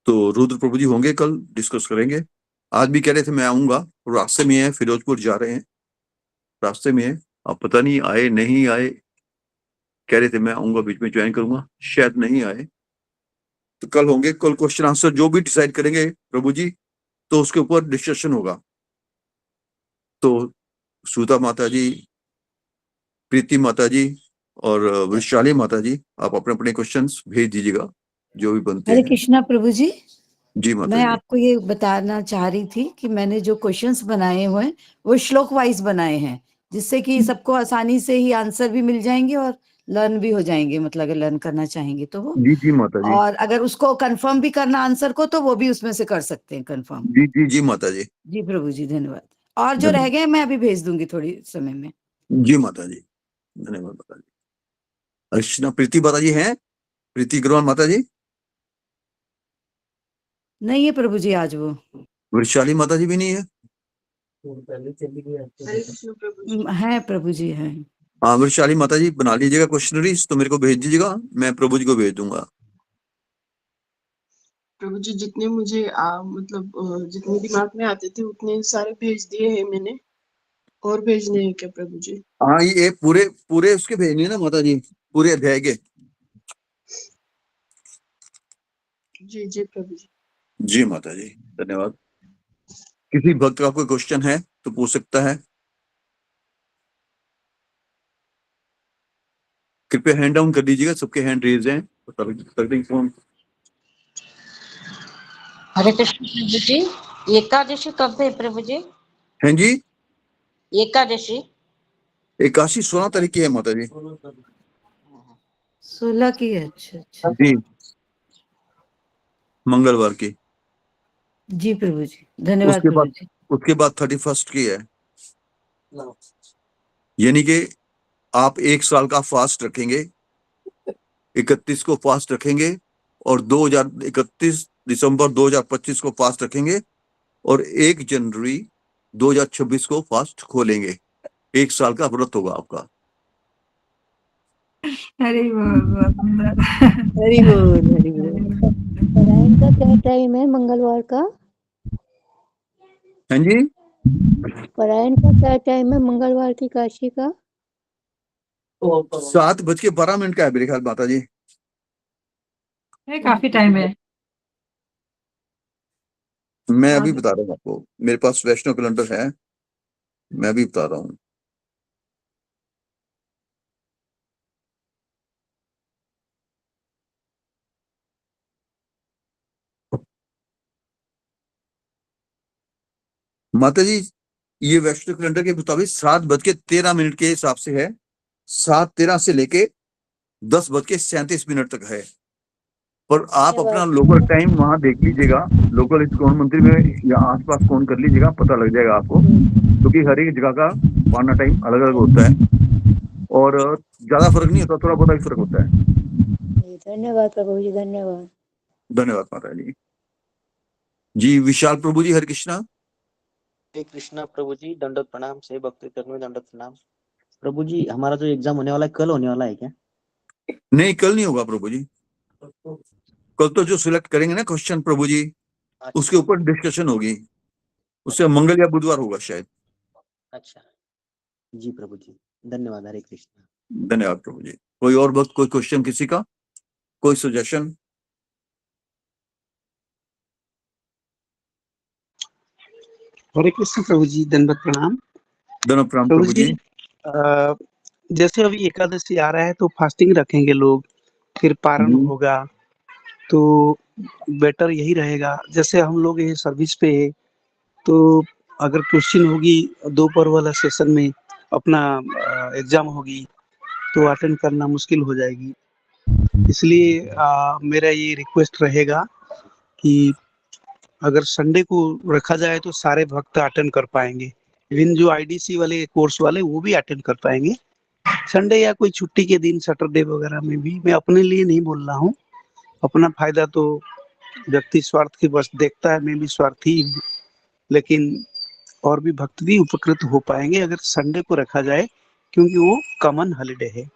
[SPEAKER 3] तो रुद्र प्रभु जी होंगे, कल डिस्कस करेंगे। आज भी कह रहे थे मैं आऊंगा, रास्ते में है, फिरोजपुर जा रहे हैं, रास्ते में है। अब पता नहीं आए नहीं आए, कह रहे थे मैं आऊंगा, बीच में ज्वाइन करूंगा, शायद नहीं आए। तो कल होंगे, कल क्वेश्चन आंसर जो भी डिसाइड करेंगे प्रभु जी, तो उसके ऊपर डिस्कशन होगा। तो सुधा माता जी, प्रीति माता जी और वृषाली माता जी, आप अपने अपने क्वेश्चंस भेज दीजिएगा। जो भी बनते
[SPEAKER 1] हरे
[SPEAKER 3] हैं।
[SPEAKER 1] कृष्णा प्रभु जी,
[SPEAKER 3] जी माता
[SPEAKER 1] मैं
[SPEAKER 3] जी।
[SPEAKER 1] आपको ये बताना चाह रही थी कि मैंने जो क्वेश्चंस बनाए हुए हैं वो श्लोक वाइज बनाए हैं, जिससे कि सबको आसानी से ही आंसर भी मिल जाएंगे और लर्न भी हो जाएंगे, मतलब अगर लर्न करना चाहेंगे तो वो,
[SPEAKER 3] जी जी माता जी।
[SPEAKER 1] और अगर उसको कंफर्म भी करना आंसर को तो वो भी उसमें से कर सकते हैं कंफर्म।
[SPEAKER 3] जी जी जी माता जी।
[SPEAKER 1] जी प्रभु जी, धन्यवाद। और जो रह
[SPEAKER 3] धन्यवाद।
[SPEAKER 1] गए मैं अभी भेज दूंगी थोड़ी समय में।
[SPEAKER 3] जी माता जी, धन्यवाद माता जी। कृष्णा प्रीति माता जी हैं? प्रीति अग्रवाल माता जी?
[SPEAKER 1] नहीं है प्रभु जी आज वो।
[SPEAKER 3] वृशाली माता जी भी नहीं है?
[SPEAKER 1] है प्रभु जी, है।
[SPEAKER 3] हाँ वृशाली माता जी, बना लीजिएगा क्वेश्चनरीज तो मेरे को भेज दीजिएगा, मैं प्रभु जी को भेज दूंगा।
[SPEAKER 11] प्रभु जी जितने मुझे जितने दिमाग में आते थे उतने सारे भेज दिए हैं मैंने, और भेजने हैं क्या प्रभु जी?
[SPEAKER 3] हाँ ये पूरे पूरे उसके भेजने हैं ना माता जी, पूरे अध्याय के।
[SPEAKER 11] जी जी प्रभु जी।
[SPEAKER 3] जी माता जी, धन्यवाद। किसी भक्त का कोई क्वेश्चन है तो पूछ सकता है, कृपया हैंड डाउन कर दीजिएगा, सबके हैंड रेज हैं।
[SPEAKER 12] हरे कृष्ण प्रभु जी, एकादशी कब है प्रभु जी?
[SPEAKER 3] हैं जी?
[SPEAKER 12] एकादशी
[SPEAKER 3] 81 तारीख की है माता जी।
[SPEAKER 1] 16 की है? अच्छा अच्छा
[SPEAKER 3] जी, मंगलवार की।
[SPEAKER 1] जी प्रभु जी, धन्यवाद प्रभु जी।
[SPEAKER 3] उसके बाद 31 की है, यानी कि आप 1 साल का फास्ट रखेंगे, 31 को फास्ट रखेंगे और 31 दिसंबर 2025 को फास्ट रखेंगे और 1 जनवरी 2026 को फास्ट खोलेंगे। 1 साल का व्रत होगा आपका।
[SPEAKER 6] हरि बोल सुंदर।
[SPEAKER 1] हरि बोल हरि बोल।
[SPEAKER 5] परायण का क्या टाइम है मंगलवार का?
[SPEAKER 3] हैं जी?
[SPEAKER 5] परायण का क्या टाइम है मंगलवार की काशी का?
[SPEAKER 3] 7:12 का है मेरे ख्याल माता जी।
[SPEAKER 6] काफी टाइम है।
[SPEAKER 3] मैं अभी बता रहा हूँ आपको, मेरे पास वैष्णव कैलेंडर है, मैं अभी बता रहा हूँ। माता जी ये वैष्णव कैलेंडर के मुताबिक 7:13 के हिसाब से है, 7:13 से लेके 10:37 तक है। पर आप अपना लोकल टाइम वहां देख लीजिएगा, लोकल इस्कॉन मंदिर में या आसपास फोन कर लीजिएगा, पता लग जाएगा आपको, क्योंकि हर एक जगह का पाना टाइम अलग अलग होता है और ज्यादा फर्क नहीं होता, थोड़ा बहुत ही फर्क होता है।
[SPEAKER 5] धन्यवाद प्रभु जी, धन्यवाद।
[SPEAKER 3] धन्यवाद माता जी। जी विशाल प्रभु जी, हरे कृष्णा।
[SPEAKER 13] हरे कृष्णा प्रभु जी, दंडवत प्रणाम। से भक्ति करने में दंडवत प्रणाम। प्रभु जी हमारा जो एग्जाम होने वाला है कल होने वाला है क्या?
[SPEAKER 3] नहीं कल नहीं होगा प्रभु जी, कल तो जो सिलेक्ट करेंगे ना क्वेश्चन प्रभु जी, उसके ऊपर डिस्कशन होगी, उससे मंगल या बुधवार होगा शायद।
[SPEAKER 13] अच्छा जी प्रभु जी, धन्यवाद। हरे कृष्णा।
[SPEAKER 3] धन्यवाद प्रभु जी। कोई और वक्त कोई क्वेश्चन किसी का, कोई सजेशन?
[SPEAKER 11] हरे कृष्ण प्रभु जी, दंडवत प्रणाम।
[SPEAKER 3] धन्यवाद प्रभु जी।
[SPEAKER 11] जैसे अभी एकादशी आ रहा है तो फास्टिंग रखेंगे लोग, फिर पारण होगा, तो बेटर यही रहेगा। जैसे हम लोग ये सर्विस पे है, तो अगर क्वेश्चन होगी दोपहर वाला सेशन में अपना एग्जाम होगी तो अटेंड करना मुश्किल हो जाएगी। इसलिए मेरा ये रिक्वेस्ट रहेगा कि अगर संडे को रखा जाए तो सारे भक्त अटेंड कर पाएंगे, इवन जो आईडीसी वाले कोर्स वाले वो भी अटेंड कर पाएंगे। संडे या कोई छुट्टी के दिन सैटरडे वगैरह में भी, मैं अपने लिए नहीं बोल रहा हूँ, अपना फायदा तो व्यक्ति स्वार्थ की बस देखता है, मैं भी स्वार्थी हूँ, लेकिन और भी भक्त भी उपकृत हो पाएंगे अगर संडे को रखा जाए, क्योंकि वो कॉमन हॉलिडे है।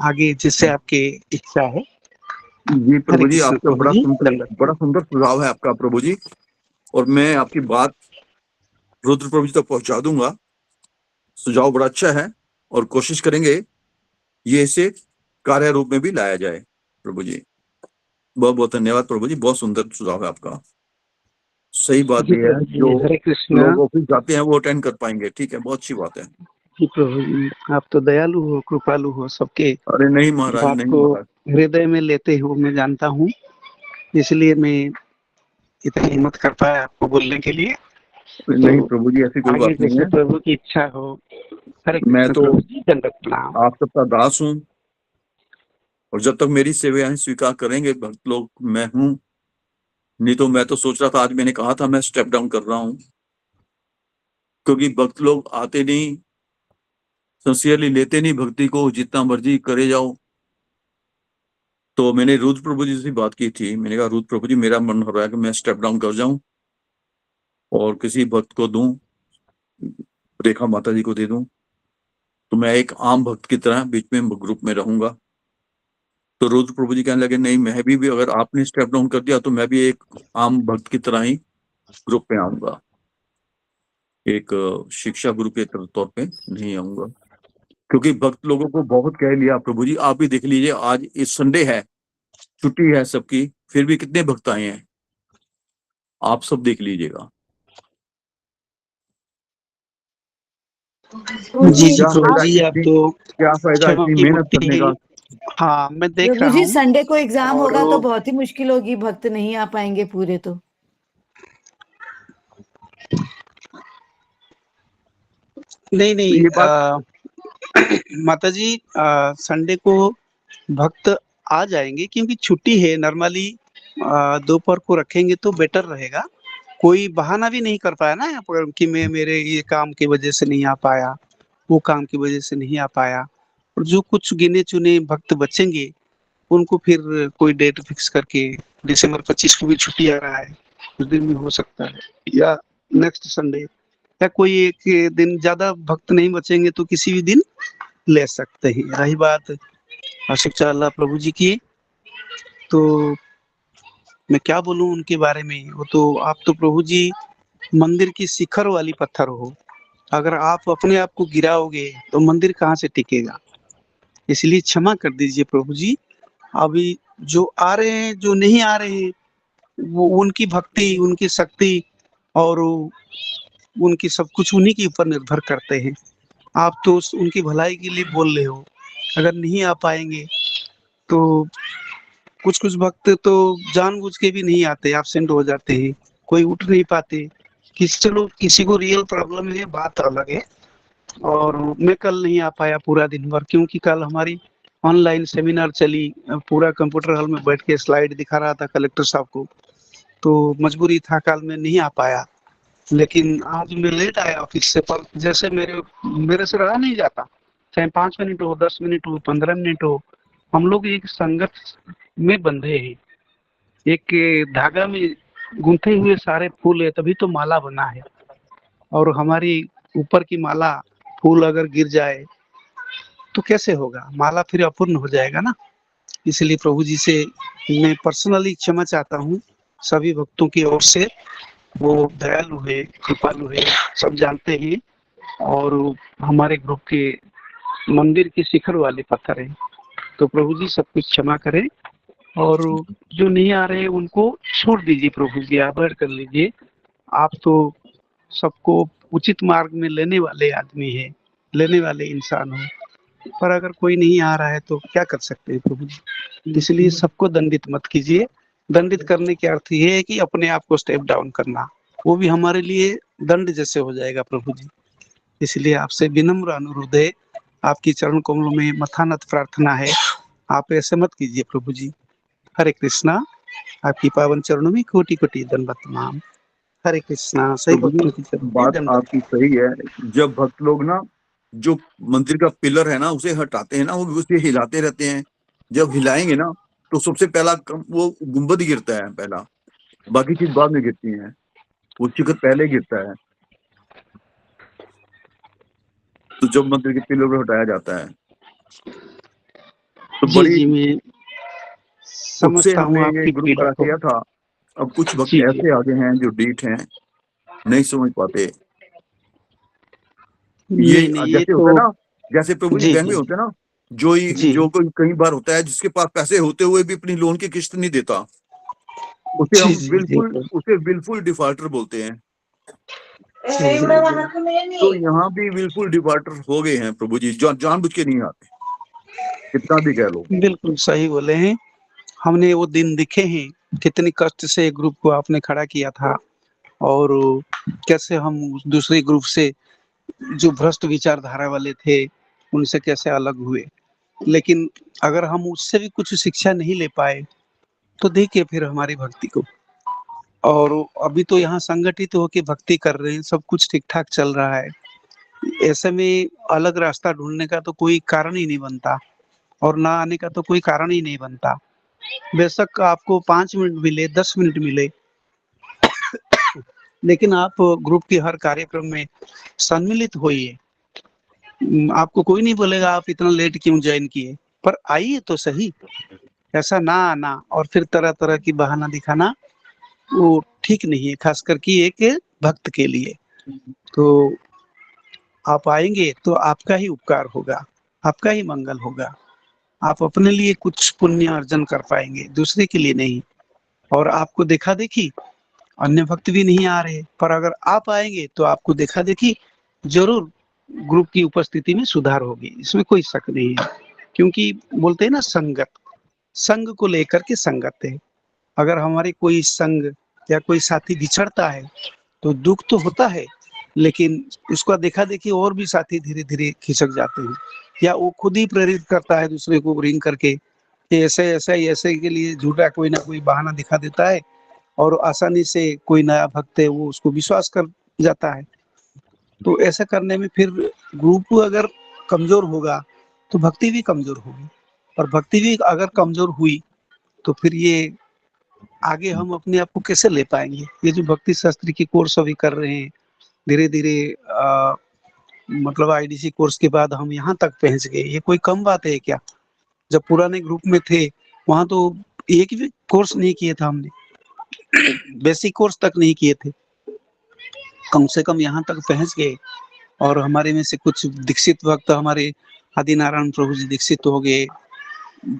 [SPEAKER 11] आगे जिससे आपकी इच्छा है।
[SPEAKER 3] जी प्रभु जी, आपका बड़ा
[SPEAKER 11] बड़ा
[SPEAKER 3] सुंदर सुझाव है आपका प्रभु जी, और मैं आपकी बात रुद्र प्रभु जी तक पहुंचा दूंगा। सुझाव बड़ा अच्छा है और कोशिश करेंगे ये इसे कार्य रूप में भी लाया जाए प्रभु जी। बहुत बहुत धन्यवाद प्रभु जी, बहुत सुंदर सुझाव है आपका। सही बात ये है, जो लोग ऑफिस जाते हैं वो अटेंड कर पाएंगे। ठीक है, बहुत अच्छी बात है।
[SPEAKER 11] जी प्रभु जी, आप तो दयालु हो, कृपालु हो, सबके
[SPEAKER 3] अरे नहीं महाराज,
[SPEAKER 11] बात
[SPEAKER 3] नहीं
[SPEAKER 11] को
[SPEAKER 3] महाराज,
[SPEAKER 11] हृदय में लेते हो मैं जानता हूँ, इसलिए मैं इतनी हिम्मत कर पाया आपको बोलने के लिए।
[SPEAKER 3] नहीं
[SPEAKER 11] तो
[SPEAKER 3] प्रभु जी, ऐसी कोई
[SPEAKER 11] आगे
[SPEAKER 3] बात नहीं
[SPEAKER 11] जैसे
[SPEAKER 3] है।
[SPEAKER 11] प्रभु की इच्छा हो। हरे
[SPEAKER 3] मैं
[SPEAKER 11] कृष्ण
[SPEAKER 3] तो
[SPEAKER 11] प्रभु जी, दंडवत प्रणाम।
[SPEAKER 3] आप सबका दास हूँ, और जब तक मेरी सेवाएं स्वीकार करेंगे भक्त लोग, मैं हूँ। नहीं तो मैं तो सोच रहा था, आज मैंने कहा था मैं स्टेप डाउन कर रहा हूँ, क्योंकि भक्त लोग आते नहीं, सिंसियरली लेते नहीं भक्ति को, जितना मर्जी करे जाओ। तो मैंने रुद्र प्रभु जी से बात की थी, मैंने कहा रुद्र प्रभु जी, मेरा मन हो रहा है कि मैं स्टेप डाउन कर जाऊं और किसी भक्त को दूं, रेखा माता जी को दे दूं, तो मैं एक आम भक्त की तरह बीच में ग्रुप में रहूंगा। तो रुद्र प्रभु जी कहने लगे नहीं, मैं भी अगर आपने स्टेप डाउन कर दिया तो मैं भी एक आम भक्त की तरह ही ग्रुप में आऊंगा, एक शिक्षा गुरु के तौर पे नहीं आऊंगा। क्योंकि भक्त लोगों को बहुत कह लिया प्रभु जी, आप भी देख लीजिए, आज इस संडे है, छुट्टी है सबकी, फिर भी कितने भक्त आए हैं, आप सब देख लीजिएगा।
[SPEAKER 11] जी जी
[SPEAKER 3] क्या
[SPEAKER 11] प्रभु
[SPEAKER 3] फायदा
[SPEAKER 11] जी, आप
[SPEAKER 3] इतनी
[SPEAKER 11] तो
[SPEAKER 3] क्या फायदा
[SPEAKER 11] क्षमा
[SPEAKER 3] इतनी
[SPEAKER 11] की
[SPEAKER 3] मेहनत
[SPEAKER 11] मूर्ति
[SPEAKER 3] करने
[SPEAKER 11] हैं।
[SPEAKER 3] का।
[SPEAKER 11] हाँ, मैं देख
[SPEAKER 1] प्रभु
[SPEAKER 11] रहा
[SPEAKER 1] जी
[SPEAKER 11] हूँ।
[SPEAKER 1] संडे को एग्जाम
[SPEAKER 11] और
[SPEAKER 1] होगा तो बहुत ही मुश्किल होगी, भक्त नहीं आ पाएंगे पूरे तो।
[SPEAKER 11] नहीं नहीं,
[SPEAKER 3] ये बात
[SPEAKER 11] माता जी, संडे को भक्त आ जाएंगे क्योंकि छुट्टी है। नॉर्मली दोपहर को रखेंगे तो बेटर रहेगा। कोई बहाना भी नहीं कर पाया ना यहाँ पर कि मैं मेरे ये काम की वजह से नहीं आ पाया, वो काम की वजह से नहीं आ पाया। और जो कुछ गिने चुने भक्त बचेंगे उनको फिर कोई डेट फिक्स करके, दिसंबर 25 को भी छुट्टी आ रहा है, उस दिन भी हो सकता है, या नेक्स्ट संडे, या कोई एक दिन ज्यादा भक्त नहीं बचेंगे तो किसी भी दिन ले सकते हैं। रही बात आशिक अल्लाह प्रभु जी की, तो मैं क्या बोलूं उनके बारे में। वो तो, आप तो प्रभु जी मंदिर की शिखर वाली पत्थर हो, अगर आप अपने आप को गिराओगे तो मंदिर कहाँ से टिकेगा। इसलिए क्षमा कर दीजिए प्रभु जी। अभी जो आ रहे हैं, जो नहीं आ रहे हैं, वो उनकी भक्ति, उनकी शक्ति और उनकी सब कुछ उन्हीं के ऊपर निर्भर करते हैं। आप तो उनकी भलाई के लिए बोल रहे हो। अगर नहीं आ पाएंगे तो कुछ कुछ भक्त तो जानबूझ के भी नहीं आते, एब्सेंट हो जाते हैं, कोई उठ नहीं पाते। चलो किसी को रियल प्रॉब्लम है, बात अलग है। और मैं कल नहीं आ पाया पूरा दिन भर, क्योंकि कल हमारी ऑनलाइन सेमिनार चली, पूरा कंप्यूटर हॉल में बैठ के स्लाइड दिखा रहा था कलेक्टर साहब को, तो मजबूरी था, कल मैं नहीं आ पाया। लेकिन आज मैं लेट आया ऑफिस से, पर जैसे मेरे से रहा नहीं जाता, चाहे 5 मिनट हो, 10 मिनट हो, 15 मिनट हो, हम लोग एक संगत में बंधे हैं, एक धागा में गुंथे हुए सारे फूल है, तभी तो माला बना है। और हमारी ऊपर की माला, फूल अगर गिर जाए तो कैसे होगा, माला फिर अपूर्ण हो जाएगा ना। इसलिए प्रभु जी से मैं पर्सनली क्षमा चाहता हूँ सभी भक्तों की ओर से। वो दयालु है, कृपालु है, सब जानते हैं। और हमारे ग्रुप के मंदिर के शिखर वाले पत्थर है, तो प्रभु जी सब कुछ क्षमा करें। और जो नहीं आ रहे उनको छोड़ दीजिए प्रभु जी, अवॉइड कर लीजिए। आप तो सबको उचित मार्ग में लेने वाले आदमी है, लेने वाले इंसान हो, पर अगर कोई नहीं आ रहा है तो क्या कर सकते हैं प्रभु जी। इसलिए सबको दंडित मत कीजिए। दंडित करने के अर्थ ये है कि अपने आप को स्टेप डाउन करना, वो भी हमारे लिए दंड जैसे हो जाएगा प्रभु जी। इसलिए आपसे विनम्र अनुरोध है, आपकी चरण कमलों में मथानत प्रार्थना है, आप ऐसे मत कीजिए प्रभु जी। हरे कृष्णा, आपकी पावन चरणों में कोटि कोटि दंडवत प्रणाम। हरे कृष्णा। सही
[SPEAKER 3] प्रभु
[SPEAKER 11] भक्तों
[SPEAKER 3] जी
[SPEAKER 11] की चरणों में
[SPEAKER 3] बात
[SPEAKER 11] दंडवत।
[SPEAKER 3] आपकी सही है। जब भक्त लोग ना जो मंदिर का पिलर है ना उसे हटाते हैं ना, वो उसे हिलाते रहते हैं, जब हिलाएंगे ना तो सबसे पहला वो गुंबद गिरता है पहला, बाकी चीज बाद में गिरती है, वो शिखर पहले गिरता है। तो जब मंदिर के पिलर को हटाया जाता है तो
[SPEAKER 11] जी
[SPEAKER 3] बड़ी
[SPEAKER 11] जी, मैं
[SPEAKER 3] उससे
[SPEAKER 11] समझता
[SPEAKER 3] हमने
[SPEAKER 11] हूँ
[SPEAKER 3] ये
[SPEAKER 11] आपकी
[SPEAKER 3] ग्रुप
[SPEAKER 11] पीड़ा
[SPEAKER 3] खड़ा
[SPEAKER 11] को।
[SPEAKER 3] किया था। अब कुछ वक्त
[SPEAKER 11] जी जी
[SPEAKER 3] ऐसे आगे हैं जो डीठ हैं, नहीं समझ पाते ये।
[SPEAKER 11] नहीं नहीं, ये
[SPEAKER 3] जैसे होता है
[SPEAKER 11] तो
[SPEAKER 3] ना, जैसे प्रभु जी
[SPEAKER 11] जी
[SPEAKER 3] बैंक में
[SPEAKER 11] जी
[SPEAKER 3] होता है ना,
[SPEAKER 11] जी
[SPEAKER 3] जो कोई कई बार होता है जिसके पास पैसे होते हुए भी अपनी लोन की किस्त नहीं देता, उसे
[SPEAKER 11] जी
[SPEAKER 3] हम
[SPEAKER 11] जी जी
[SPEAKER 3] बिल्कुल डिफॉल्टर बोलते हैं।
[SPEAKER 11] जी
[SPEAKER 3] तो यहाँ भी बिल्कुल डिफॉल्टर हो गए हैं प्रभु जी, जानबूझ के नहीं आते। कितना भी कह लो।
[SPEAKER 11] बिल्कुल सही बोले हैं। हमने वो दिन दिखे हैं, कितनी कष्ट से ग्रुप को आपने खड़ा किया था, और कैसे हम दूसरे ग्रुप से जो भ्रष्ट विचारधारा वाले थे उनसे कैसे अलग हुए। लेकिन अगर हम उससे भी कुछ शिक्षा नहीं ले पाए तो देखिए फिर हमारी भक्ति को। और अभी तो यहाँ संगठित होकर भक्ति कर रहे हैं, सब कुछ ठीक ठाक चल रहा है। ऐसे में अलग रास्ता ढूंढने का तो कोई कारण ही नहीं बनता, और ना आने का तो कोई कारण ही नहीं बनता। बेशक आपको 5 मिनट मिले, 10 मिनट मिले, लेकिन आप ग्रुप के हर कार्यक्रम में सम्मिलित होइए। आपको कोई नहीं बोलेगा आप इतना लेट क्यों ज्वाइन किए, पर आइए तो सही। ऐसा ना आना और फिर तरह तरह की बहाना दिखाना वो ठीक नहीं है, खास करके एक भक्त के लिए। तो आप आएंगे तो आपका ही उपकार होगा, आपका ही मंगल होगा। आप अपने लिए कुछ पुण्य अर्जन कर पाएंगे, दूसरे के लिए नहीं। और आपको देखा देखी अन्य भक्त भी नहीं आ रहे, पर अगर आप आएंगे तो आपको देखा देखी जरूर ग्रुप की उपस्थिति में सुधार होगी, इसमें कोई शक नहीं है। क्योंकि बोलते हैं ना, संगत, संग को लेकर के संगत है। अगर हमारे कोई संग या कोई साथी बिछड़ता है तो दुख तो होता है, लेकिन उसका देखा देखी और भी साथी धीरे धीरे खिसक जाते हैं, या वो खुद ही प्रेरित करता है दूसरे को रिंग करके कि ऐसे ऐसे ऐसे के लिए झूठा कोई ना कोई बहाना दिखा देता है, और आसानी से कोई नया भक्त है वो उसको विश्वास कर जाता है। तो ऐसा करने में फिर ग्रुप अगर कमजोर होगा तो भक्ति भी कमजोर होगी, और भक्ति भी अगर कमजोर हुई तो फिर ये आगे हम अपने आप को कैसे ले पाएंगे। ये जो भक्ति शास्त्री की कोर्स अभी कर रहे हैं, धीरे धीरे मतलब आईडीसी कोर्स के बाद हम यहाँ तक पहुंच गए, ये कोई कम बात है क्या। जब पुराने ग्रुप में थे वहां तो एक भी कोर्स नहीं किए था हमने, बेसिक कोर्स तक नहीं किए थे। कम से कम यहाँ तक पहुंच गए, और हमारे में से कुछ दीक्षित भक्त, हमारे आदि नारायण प्रभु जी दीक्षित हो गए,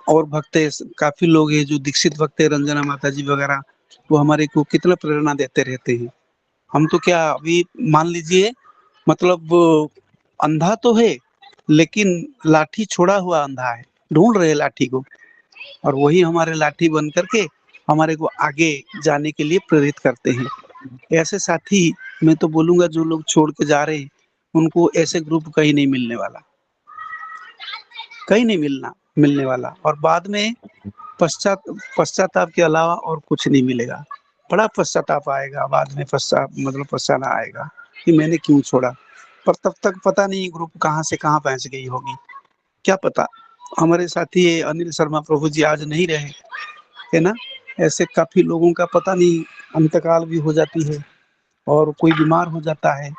[SPEAKER 11] और भक्त काफी लोग हैं जो दीक्षित भक्त है, रंजना माता जी वगैरह, वो हमारे को कितना प्रेरणा देते रहते हैं। हम तो क्या अभी मान लीजिए, मतलब अंधा तो है लेकिन लाठी छोड़ा हुआ अंधा है, ढूंढ रहे लाठी को, और वही हमारे लाठी बन करके हमारे को आगे जाने के लिए प्रेरित करते हैं। ऐसे साथी मैं तो बोलूंगा जो लोग छोड़ के जा रहे हैं उनको ऐसे ग्रुप कहीं नहीं मिलने वाला, कहीं नहीं मिलने वाला। और बाद में पश्चाताप के अलावा और कुछ नहीं मिलेगा। बड़ा पश्चाताप आएगा बाद में, पछताना आएगा कि मैंने क्यों छोड़ा। पर तब तक पता नहीं ग्रुप कहाँ से कहाँ पहुंच गई होगी, क्या पता। हमारे साथी अनिल शर्मा प्रभु जी आज नहीं रहे, है ना। ऐसे काफी लोगों का पता नहीं अंतकाल भी हो जाती है, और कोई बीमार हो जाता है,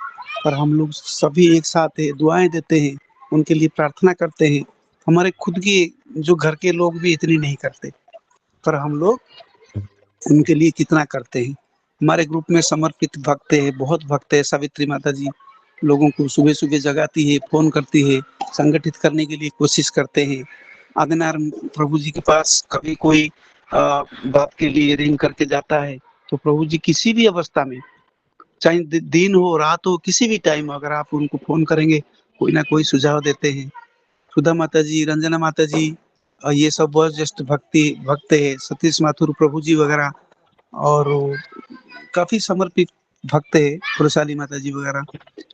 [SPEAKER 11] पर हम लोग सभी एक साथ है, दुआएं देते हैं, उनके लिए प्रार्थना करते हैं। हमारे खुद के जो घर के लोग भी इतनी नहीं करते, पर हम लोग उनके लिए कितना करते हैं। हमारे ग्रुप में समर्पित भक्त है, बहुत भक्त है। सावित्री माता जी लोगों को सुबह सुबह जगाती है, फोन करती है, संगठित करने के लिए कोशिश करते हैं। आदिनारायण प्रभु जी के पास कभी कोई बात के लिए रिंग करके जाता है तो प्रभु जी किसी भी अवस्था में, चाहे दिन हो रात हो, किसी भी टाइम अगर आप उनको फोन करेंगे कोई ना कोई सुझाव देते हैं। सुधा माता जी, रंजना माता जी, ये सब बहुत ज्येष्ठ भक्त है। सतीश माथुर प्रभु जी वगैरह, और काफी समर्पित भक्त है। पुरशाली माता जी वगैरह,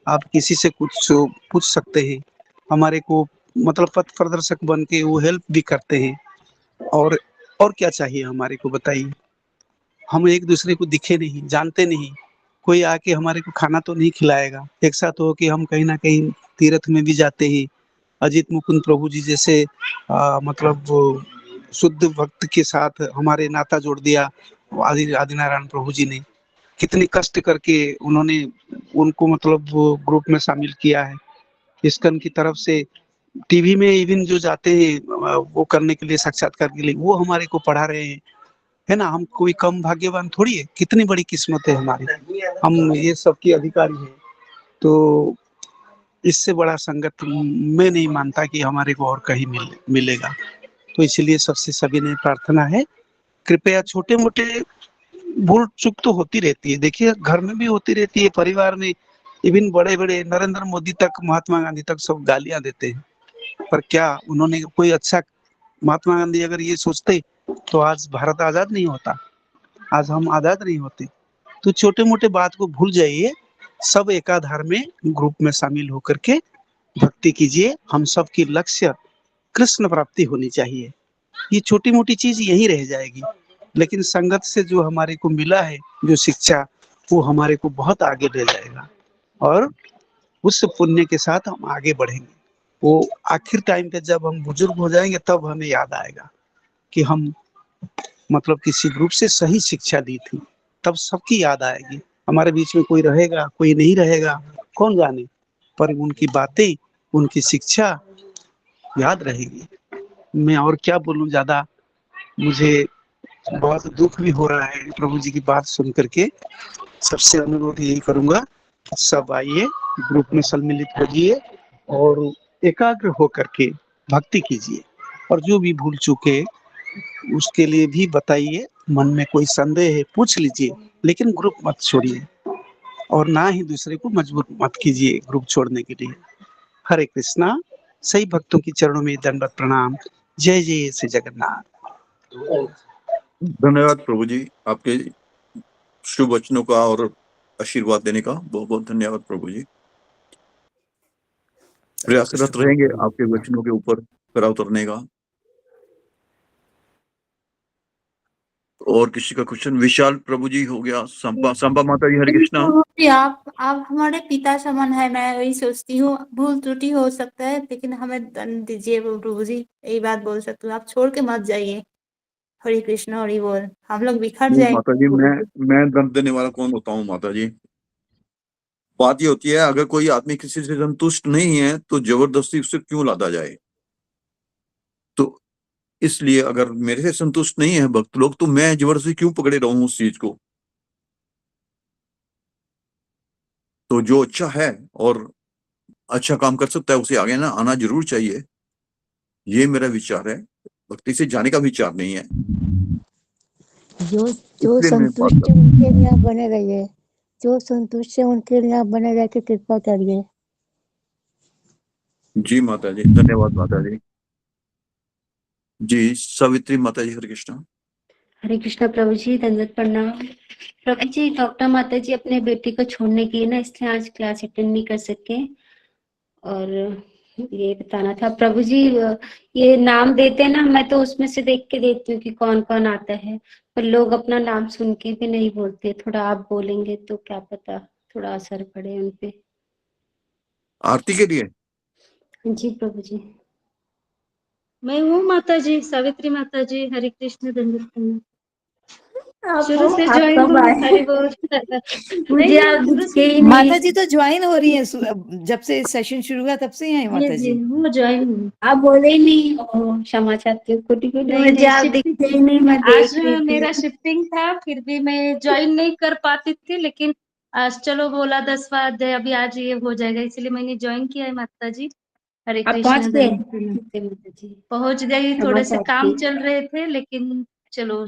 [SPEAKER 11] आप किसी से कुछ पूछ सकते हैं। हमारे को मतलब पथ प्रदर्शक बन के वो हेल्प भी करते हैं। और क्या चाहिए हमारे को, बताइए। हम एक दूसरे को दिखे नहीं, जानते नहीं, कोई आके हमारे को खाना तो नहीं खिलाएगा। एक साथ हो कि हम कहीं ना कहीं तीर्थ में भी जाते हैं। अजित मुकुंद प्रभु जी जैसे मतलब शुद्ध भक्त के साथ हमारे नाता जोड़ दिया आदिनारायण प्रभु जी ने। कितने कष्ट करके उन्होंने उनको मतलब वो ग्रुप में शामिल किया है। इस्कन की तरफ से टीवी में इवन जो जाते हैं वो करने के लिए, साक्षात्कार के लिए, वो हमारे को पढ़ा रहे हैं, है ना। हम कोई कम भाग्यवान थोड़ी है, कितनी बड़ी किस्मत है हमारी, हम ये सब के अधिकारी हैं। तो इससे बड़ा संगत मैं नहीं मानता कि हमारे को और कहीं मिलेगा। तो इसलिए सबसे सविनय प्रार्थना है, कृपया छोटे मोटे भूल चूक तो होती रहती है, देखिए घर में भी होती रहती है, परिवार में, इवन बड़े बड़े नरेंद्र मोदी तक, महात्मा गांधी तक सब गालियां देते हैं, पर क्या उन्होंने कोई अच्छा, महात्मा गांधी अगर ये सोचते तो आज भारत आजाद नहीं होता, आज हम आजाद नहीं होते। तो छोटे मोटे बात को भूल जाइए, सब एकाधार में ग्रुप में शामिल होकर के भक्ति कीजिए। हम सब की लक्ष्य कृष्ण प्राप्ति होनी चाहिए। ये छोटी मोटी चीज यही रह जाएगी, लेकिन संगत से जो हमारे को मिला है जो शिक्षा, वो हमारे को बहुत आगे ले जाएगा और उस पुण्य के साथ हम आगे बढ़ेंगे। वो आखिर टाइम पे जब हम बुजुर्ग हो जाएंगे तब हमें याद आएगा कि हम मतलब किसी ग्रुप से सही शिक्षा दी थी, तब सबकी याद आएगी। हमारे बीच में कोई रहेगा कोई नहीं रहेगा कौन जाने, पर उनकी बातें उनकी शिक्षा याद रहेगी। मैं और क्या बोलूं ज्यादा, मुझे बहुत दुख भी हो रहा है प्रभु जी की बात सुन करके। सबसे अनुरोध यही करूंगा, सब आइए ग्रुप में सम्मिलित होइए और एकाग्र होकर के भक्ति कीजिए, और जो भी भूल चुके उसके लिए भी बताइए। मन में कोई संदेह है पूछ लीजिए, लेकिन ग्रुप मत छोड़िए और ना ही दूसरे को मजबूर मत कीजिए ग्रुप छोड़ने के लिए। हरे कृष्णा। सही भक्तों की चरणों में दंडवत प्रणाम। जय जय श्री जगन्नाथ।
[SPEAKER 3] धन्यवाद प्रभु जी, आपके शुभ वचनों का और आशीर्वाद देने का बहुत बहुत धन्यवाद प्रभु जी। प्रयासरत रहेंगे आपके वचनों के ऊपर खरा उतरने का। और किसी का क्वेश्चन? विशाल प्रभु जी हो गया, संपा माता जी, हरे कृष्णा।
[SPEAKER 2] जी, आप हमारे पिता समान है, मैं वही सोचती हूँ। भूल त्रुटि हो सकता है लेकिन हमें दंड दीजिए प्रभु जी, यही बात बोल सकती हूँ। आप छोड़ के मत जाइए। हरे कृष्णा हरि बोल। हम लोग बिखर
[SPEAKER 3] नहीं
[SPEAKER 2] जाएंगे
[SPEAKER 3] माता जी,
[SPEAKER 2] प्रभु जी।
[SPEAKER 3] मैं दंड देने वाला कौन होता हूँ माता जी? बात ये होती है, अगर कोई आदमी किसी से संतुष्ट नहीं है तो जबरदस्ती उससे क्यों लादा जाए? तो इसलिए अगर मेरे से संतुष्ट नहीं है भक्त लोग, तो मैं जबरदस्ती क्यों पकड़े रहूं उस चीज को? तो जो अच्छा है और अच्छा काम कर सकता है उसे आगे ना आना जरूर चाहिए। ये मेरा विचार है, भक्ति से जाने का विचार नहीं है।
[SPEAKER 5] जो
[SPEAKER 3] इसलिए मैं बात
[SPEAKER 5] संतुष्ट
[SPEAKER 3] कर
[SPEAKER 5] है उनके लिए आप बने रहिए, जो संतुष्ट है उनके लिए आप बने रह के कृपा करिए।
[SPEAKER 3] जी माता जी, धन्यवाद माता जी। जी सावित्री माता जी, हरे कृष्णा।
[SPEAKER 10] हरे कृष्णा प्रभु जी, दंडवत प्रणाम। प्रभु जी, डॉक्टर माता जी अपने बेटी को छोड़ने की ना, इसलिए आज क्लास अटेंड नहीं कर सके। और ये बताना था प्रभु जी, ये नाम देते हैं ना, मैं तो उसमें से देख के देती हूँ कि कौन कौन आता है, पर लोग अपना नाम सुन के भी नहीं बोलते। थोड़ा आप बोलेंगे तो क्या पता थोड़ा असर पड़े उनपे।
[SPEAKER 3] आरती के लिए?
[SPEAKER 10] जी प्रभु जी।
[SPEAKER 9] मैं हूँ माता जी, सावित्री माता जी। हरे कृष्ण दंडवत प्रणाम। शुरू से
[SPEAKER 2] आप
[SPEAKER 9] ज्वाइन
[SPEAKER 2] कब
[SPEAKER 9] हूँ।
[SPEAKER 2] आए?
[SPEAKER 9] हरि बोल। नहीं
[SPEAKER 2] मुझे आप
[SPEAKER 9] नहीं, शुरू
[SPEAKER 2] दिखते
[SPEAKER 9] से
[SPEAKER 2] ही नहीं।
[SPEAKER 1] माता जी तो ज्वाइन हो रही है, जब से सेशन शुरू हुआ तब से ही है
[SPEAKER 9] जी
[SPEAKER 1] माता
[SPEAKER 9] जी
[SPEAKER 1] जी।
[SPEAKER 9] हूँ, ज्वाइन हूँ।
[SPEAKER 2] आप बोले ही नहीं। ओह, क्षमा चाहती हूँ, कोटि कोटि।
[SPEAKER 9] नहीं
[SPEAKER 2] मुझे
[SPEAKER 9] नहीं,
[SPEAKER 2] आप
[SPEAKER 9] शिफ्टिंग
[SPEAKER 2] दिखते ही नहीं, मैं
[SPEAKER 9] आज
[SPEAKER 2] देख रही
[SPEAKER 9] मेरा
[SPEAKER 2] थी।
[SPEAKER 9] शिफ्टिंग था, फिर भी मैं ज्वाइन नहीं कर पाती थी, लेकिन आज चलो बोला 10वां अध्याय अभी आज ये हो जाएगा, इसलिए मैंने ज्वाइन किया है माता जी। हरे
[SPEAKER 2] आप पहुंच
[SPEAKER 9] कृष्ण
[SPEAKER 2] गए?
[SPEAKER 9] दंडवत प्रणाम।
[SPEAKER 2] ठीक है माता जी,
[SPEAKER 9] पहुंच गई,
[SPEAKER 2] क्षमा
[SPEAKER 9] थोड़े से
[SPEAKER 2] चाहती
[SPEAKER 9] काम
[SPEAKER 2] हूँ।
[SPEAKER 9] चल रहे थे, लेकिन चलो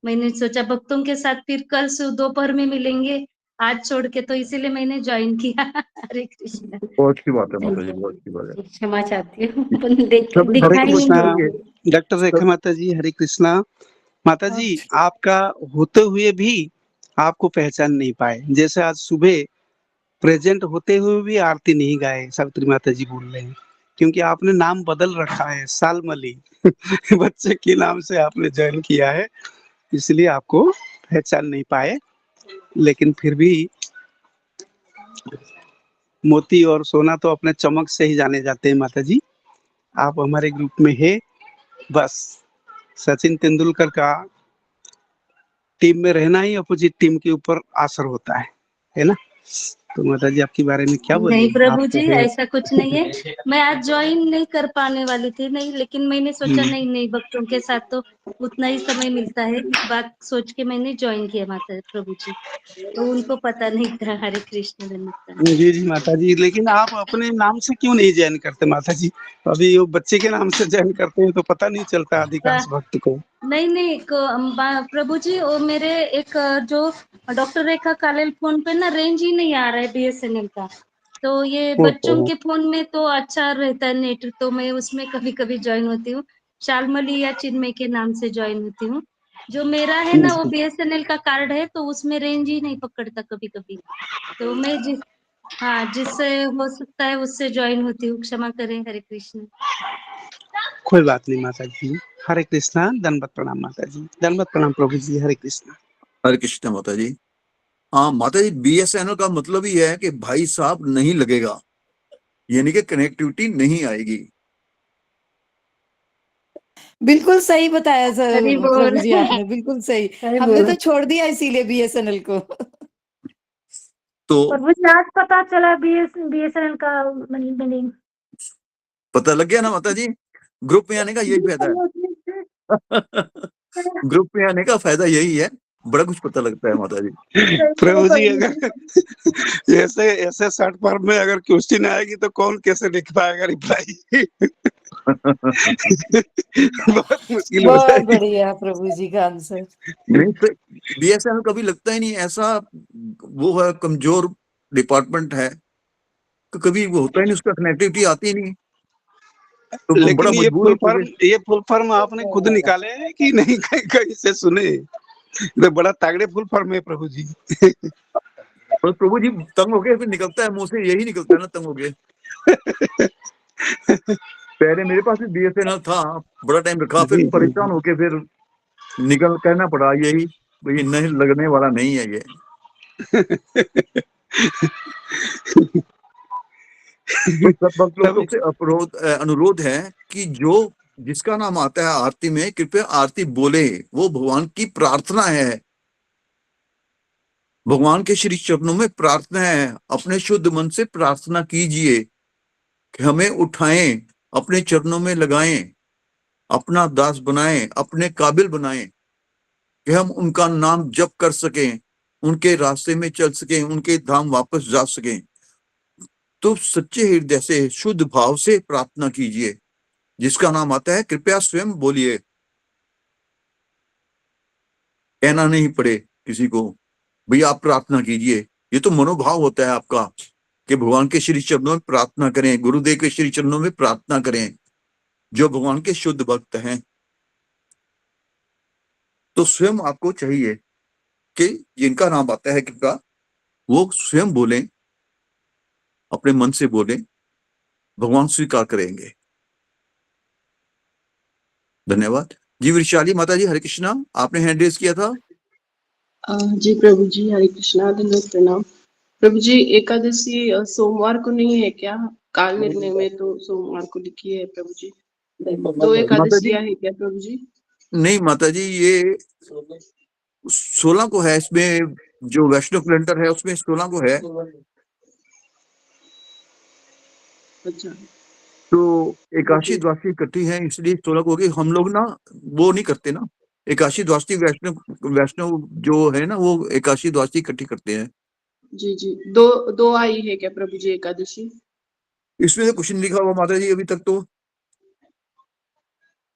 [SPEAKER 9] मैंने सोचा भक्तों के साथ फिर कल दोपहर में मिलेंगे, आज छोड़ के, तो इसीलिए मैंने ज्वाइन किया। हरे कृष्ण।
[SPEAKER 3] बहुत अच्छी बात है माता जी, बहुत अच्छी बात है।
[SPEAKER 2] क्षमा चाहती हूँ, देख
[SPEAKER 3] सभी
[SPEAKER 11] हरे
[SPEAKER 2] दिखाई
[SPEAKER 3] भक्तों को
[SPEAKER 2] नहीं
[SPEAKER 11] कृष्णा।
[SPEAKER 2] दिया।
[SPEAKER 3] चाहिए।
[SPEAKER 11] डॉक्टर रेखा माता जी, हरे कृष्णा। माता जी, आपका होते हुए भी आपको पहचान नहीं पाए, जैसे आज सुबह प्रेजेंट होते हुए भी आरती नहीं गाए, सावित्री माता जी बोल रहे हैं, क्योंकि आपने नाम बदल रखा है, सालमली। बच्चे के नाम से आपने ज्वाइन किया है, इसलिए आपको पहचान नहीं पाए। लेकिन फिर भी मोती और सोना तो अपने चमक से ही जाने जाते हैं माता जी। आप हमारे ग्रुप में है, बस सचिन तेंदुलकर का टीम में रहना ही अपोजिट टीम के ऊपर असर होता है ना? तो माता जी आपके बारे में क्या
[SPEAKER 9] नहीं
[SPEAKER 11] बोलेंगे? आप
[SPEAKER 9] प्रभु
[SPEAKER 11] तो
[SPEAKER 9] जी,
[SPEAKER 11] है।
[SPEAKER 9] ऐसा कुछ नहीं है। मैं आज ज्वाइन नहीं कर पाने वाली थी, नहीं, लेकिन मैंने सोचा नहीं नहीं, भक्तों के साथ तो उतना ही समय मिलता है, इस बात सोच के मैंने ज्वाइन किया माता प्रभु जी। तो उनको पता नहीं था। हरे कृष्ण दंडवत प्रणाम।
[SPEAKER 11] जी जी माता जी, लेकिन आप अपने नाम से क्यों नहीं ज्वाइन करते माता जी? अभी वो बच्चे के नाम से ज्वाइन करते हैं तो पता नहीं चलता अधिकांश भक्त को।
[SPEAKER 9] नहीं नहीं, प्रभु जी, वो मेरे एक जो डॉक्टर रेखा कालेल फोन पे ना रेंज ही नहीं आ रहा है BSNL का,
[SPEAKER 10] तो ये बच्चों के फोन में तो अच्छा रहता है नेट, तो मैं उसमें कभी कभी ज्वाइन होती हूँ। शालमली या चिन्मय के नाम से ज्वाइन होती हूँ। जो मेरा है ना वो BSNL का कार्ड है, तो उसमें रेंज ही नहीं पकड़ता कभी कभी। तो मैं जिससे हो सकता है उससे ज्वाइन होती हूँ। क्षमा करें। हरे कृष्ण।
[SPEAKER 11] कोई बात नहीं माता जी। हरे कृष्णा। दंडवत प्रणाम माता जी। दंडवत प्रणाम प्रभु जी। हरे कृष्णा।
[SPEAKER 3] हरे कृष्ण माता जी। हाँ माता जी, BSNL का मतलब ही है कि भाई साहब नहीं लगेगा, यानी कि कनेक्टिविटी नहीं आएगी।
[SPEAKER 1] बिल्कुल सही बताया सर
[SPEAKER 10] हरि
[SPEAKER 1] प्रभु
[SPEAKER 10] बोल।
[SPEAKER 1] जी, आपने बिल्कुल सही।
[SPEAKER 6] हरि
[SPEAKER 1] हमने
[SPEAKER 6] बोल।
[SPEAKER 1] तो छोड़ दिया इसीलिए BSNL को।
[SPEAKER 3] तो
[SPEAKER 5] प्रभु जी आज पता चला BSNL का मीनिंग।
[SPEAKER 3] पता लग गया ना माता जी, ग्रुप में आने का यही फायदा है। ग्रुप में आने का फायदा यही है, बड़ा कुछ पता लगता है माता जी।
[SPEAKER 11] प्रभु जी अगर ऐसे ऐसे शॉर्ट फॉर्म में अगर क्वेश्चन आएगी तो कौन कैसे लिख पाएगा रिप्लाई। बहुत मुश्किल हो
[SPEAKER 1] बहुत
[SPEAKER 11] जाएगी।
[SPEAKER 1] बढ़िया प्रभु जी का आंसर।
[SPEAKER 3] नहीं तो BSNL कभी लगता ही नहीं ऐसा, वो है कमजोर डिपार्टमेंट है, तो कभी वो होता ही नहीं, उसका कनेक्टिविटी आती ही नहीं, तो वो बड़ा
[SPEAKER 11] लेकिन
[SPEAKER 3] मजबूर होते हुए।
[SPEAKER 11] ये फुल फॉर्म आपने खुद निकाले हैं कि नहीं कहीं कहीं से सुने? तो बड़ा तगड़े फुल फॉर्म है प्रभु जी।
[SPEAKER 3] और प्रभु जी तंग हो गए, फिर निकलता है मुंह से यही निकलता है ना, तंग हो गए। पहले मेरे पास भी BSNL था, बड़ा टाइम रखा, फिर
[SPEAKER 11] जी जी
[SPEAKER 3] परेशान होके फिर निकल कहना पड़ा यही, ये नहीं लगने वाला नहीं है ये। तो सब भक्त लोगों से अनुरोध है कि जो जिसका नाम आता है आरती में, कृपया आरती बोले। वो भगवान की प्रार्थना है, भगवान के श्री चरणों में प्रार्थना है। अपने शुद्ध मन से प्रार्थना कीजिए कि हमें उठाएं, अपने चरणों में लगाएं, अपना दास बनाएं, अपने काबिल बनाएं कि हम उनका नाम जप कर सकें, उनके रास्ते में चल सकें, उनके धाम वापस जा सकें। तो सच्चे हृदय से शुद्ध भाव से प्रार्थना कीजिए। जिसका नाम आता है कृपया स्वयं बोलिए, कहना नहीं पड़े किसी को भैया आप प्रार्थना कीजिए। ये तो मनोभाव होता है आपका कि भगवान के श्री चरणों में प्रार्थना करें, गुरुदेव के श्री चरणों में प्रार्थना करें, जो भगवान के शुद्ध भक्त हैं। तो स्वयं आपको चाहिए कि जिनका नाम आता है कृपया वो स्वयं बोलें, अपने मन से बोलें, भगवान स्वीकार करेंगे। धन्यवाद जी। वृषाली माता जी, हरे कृष्णा, आपने हैंड रेज किया था।
[SPEAKER 14] जी प्रभु जी, हरे कृष्णा, दंडवत प्रणाम। प्रभु जी एकादशी सोमवार को नहीं है क्या? काल निर्णय में तो सोमवार को लिखी है प्रभु जी। दो
[SPEAKER 3] माता जी
[SPEAKER 14] एकादशियां है क्या प्रभु जी?
[SPEAKER 3] नहीं माता जी, ये 16 को है, इसमें जो वैष्णव कैलेंडर है उसमें 16 को है।
[SPEAKER 14] अच्छा।
[SPEAKER 3] तो एकादशी द्वादशी इकट्ठी है, इसलिए 16 को होगी। हम लोग ना वो नहीं करते ना, एकादशी द्वादशी वैष्णव जो है ना वो एकादशी द्वादशी इकट्ठी करते हैं।
[SPEAKER 14] जी जी, दो आई है क्या प्रभु जी एकादशी?
[SPEAKER 3] इसमें तो कुछ नहीं लिखा हुआ माता जी अभी तक। तो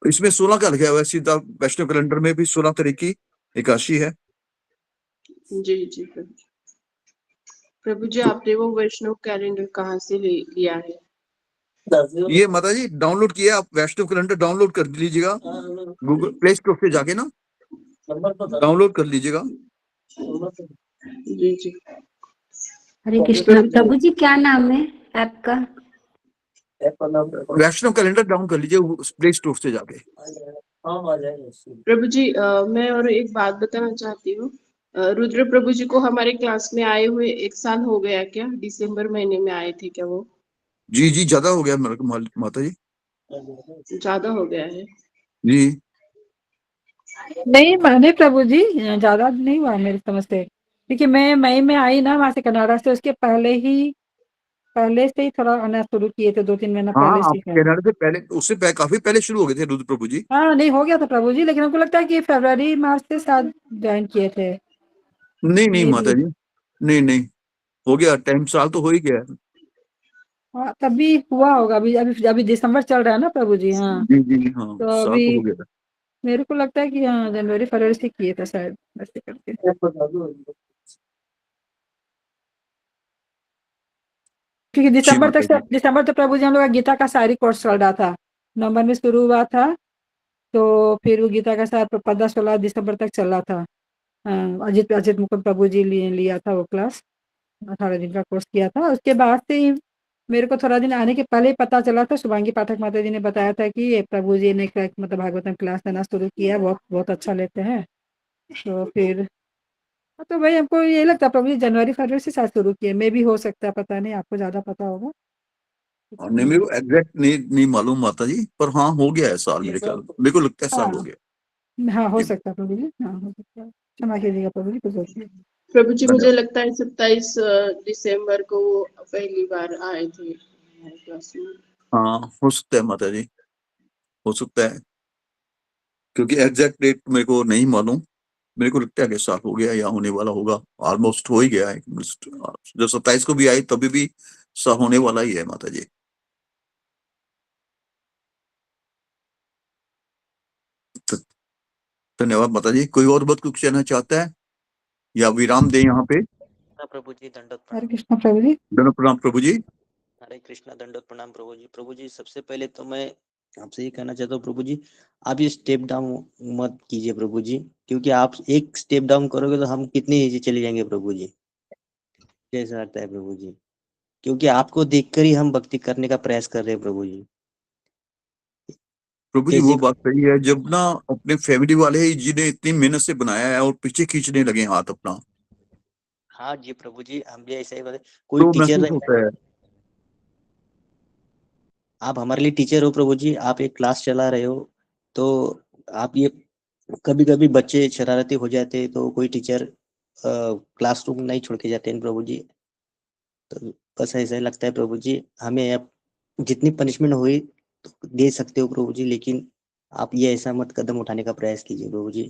[SPEAKER 3] इसमें 16 का लिखा हुआ है, सीधा वैष्णव कैलेंडर में भी 16 तारीख की एकादशी है।
[SPEAKER 14] जी जी प्रभु जी। प्रभु जी आपने वो वैष्णव कैलेंडर कहाँ से लिया है?
[SPEAKER 3] ये माता जी डाउनलोड किया, आप वैष्णव कैलेंडर डाउनलोड कर लीजिएगा गूगल प्ले स्टोर से जाके ना, डाउनलोड कर लीजिएगा।
[SPEAKER 14] जी जी।
[SPEAKER 10] हरे कृष्णा। प्रभु जी क्या नाम है ऐप का?
[SPEAKER 3] वैष्णव कैलेंडर डाउन कर लीजिए प्ले स्टोर से जाके।
[SPEAKER 14] प्रभु जी मैं और एक बात बताना चाहती हूँ। रुद्र प्रभु जी को हमारे क्लास में आए हुए 1 साल हो गया क्या? दिसंबर महीने में आए थे क्या वो?
[SPEAKER 3] जी जी, ज्यादा हो गया माता जी।
[SPEAKER 14] ज्यादा हो गया है?
[SPEAKER 3] जी
[SPEAKER 6] नहीं माने प्रभु जी, ज्यादा नहीं हुआ मेरी समझ से, क्योंकि मैं मई में आई ना वहां से कनाडा से, उसके पहले से ही थोड़ा आना शुरू किए थे, 2-3 महीना
[SPEAKER 3] हाँ,
[SPEAKER 6] पहले
[SPEAKER 3] आप
[SPEAKER 6] से।
[SPEAKER 3] कनाडा से पहले, उससे काफी पहले शुरू हो गए थे रुद्र प्रभु जी।
[SPEAKER 6] हाँ नहीं हो गया था प्रभु जी, लेकिन हमको लगता है कि फरवरी मार्च से शायद ज्वाइन किए थे।
[SPEAKER 3] नहीं नहीं
[SPEAKER 6] मे
[SPEAKER 3] माता
[SPEAKER 6] भी।
[SPEAKER 3] जी, नहीं नहीं, हो गया टाइम, साल तो हो ही गया।
[SPEAKER 6] हाँ तभी हुआ होगा। अभी अभी अभी दिसंबर चल रहा है ना प्रभु जी। हाँ
[SPEAKER 3] जी जी हाँ,
[SPEAKER 6] तो
[SPEAKER 3] साल
[SPEAKER 6] अभी
[SPEAKER 3] तो हो गया।
[SPEAKER 6] मेरे को लगता है कि हाँ जनवरी फरवरी से किए थे शायद, ऐसे करके। क्योंकि दिसंबर
[SPEAKER 3] माता जी।
[SPEAKER 6] दिसंबर तो प्रभु जी हम लोग का गीता का सारी कोर्स चल रहा था। नवंबर में शुरू हुआ था, तो फिर वो गीता का सार 15-16 दिसंबर तक चल रहा था। अजित अजित मुकुंद प्रभु जी लिया था वो क्लास, 18 दिन का कोर्स किया था। उसके बाद से ही मेरे को थोड़ा दिन आने के पहले ही पता चला था, शुभांगी पाठक माता जी ने बताया था कि ये प्रभु जी ने मतलब भागवतम क्लास लेना शुरू किया, बहुत बहुत अच्छा लेते हैं। तो फिर तो भाई हमको ये लगता है प्रभु जी जनवरी फरवरी से शायद शुरू किए, मे भी हो सकता है, पता नहीं, आपको ज्यादा पता होगा।
[SPEAKER 3] और नहीं, मेरे को एग्जैक्ट नहीं मालूम माता जी, पर हाँ हो गया है साल, मेरे ख्याल, मेरे को लगता है साल हो गया।
[SPEAKER 6] हाँ हो सकता है प्रभु जी, हाँ हो सकता है, क्षमा कीजिएगा प्रभु जी, कुछ गलती है।
[SPEAKER 14] प्रभु जी मुझे
[SPEAKER 3] धन्यवाद।
[SPEAKER 14] लगता है 27 दिसंबर को वो पहली बार आए थे हमारे क्लास में।
[SPEAKER 3] हाँ हो सकता है माता जी, हो सकता है, क्योंकि एग्जैक्ट डेट मेरे को नहीं मालूम। मेरे को लगता है कि साल हो गया या होने वाला होगा, ऑलमोस्ट हो ही गया है। जब 27 को भी आई तभी भी साल होने वाला ही है माता जी। धन्यवाद माता जी। कोई और बात कुछ कहना चाहता है या विराम दे यहाँ पे?
[SPEAKER 13] प्रभु जी दंडवत
[SPEAKER 6] हरे
[SPEAKER 13] प्रणाम।
[SPEAKER 6] कृष्णा प्रभु जी।
[SPEAKER 3] धन्यवाद प्रणाम प्रभु जी।
[SPEAKER 13] हरे कृष्णा दंडवत प्रणाम प्रभु जी। प्रभु जी सबसे पहले तो मैं आपसे ये कहना चाहता हूँ प्रभु जी, आप ये स्टेप डाउन मत कीजिए प्रभु जी, क्योंकि आप एक स्टेप डाउन करोगे तो हम कितनी नीचे चले जाएंगे प्रभु जी, कैसा लगता है प्रभु जी, क्योंकि आपको देखकर ही हम भक्ति करने का प्रयास कर रहे हैं प्रभु जी।
[SPEAKER 3] प्रभु जी वो बात सही है, जब ना अपने फैमिली वाले ही जिन्हें इतनी मेहनत से बनाया है और पीछे खींचने लगे हाथ अपना,
[SPEAKER 13] हाँ जी प्रभु जी, हम भी ऐसा ही बोले। कोई
[SPEAKER 3] तो
[SPEAKER 13] टीचर
[SPEAKER 3] महसूस होता है।
[SPEAKER 13] आप हमारे लिए टीचर हो प्रभु जी, आप एक क्लास चला रहे हो, तो आप ये कभी कभी बच्चे शरारती हो जाते हैं तो कोई टीचर क्लासरूम नहीं छोड़ के जाते हैं प्रभु जी। तो बस ऐसा ही लगता है प्रभु जी, हमें अब जितनी पनिशमेंट हुई तो दे सकते हो प्रभु जी, लेकिन आप ये ऐसा मत कदम उठाने का प्रयास कीजिए प्रभु जी।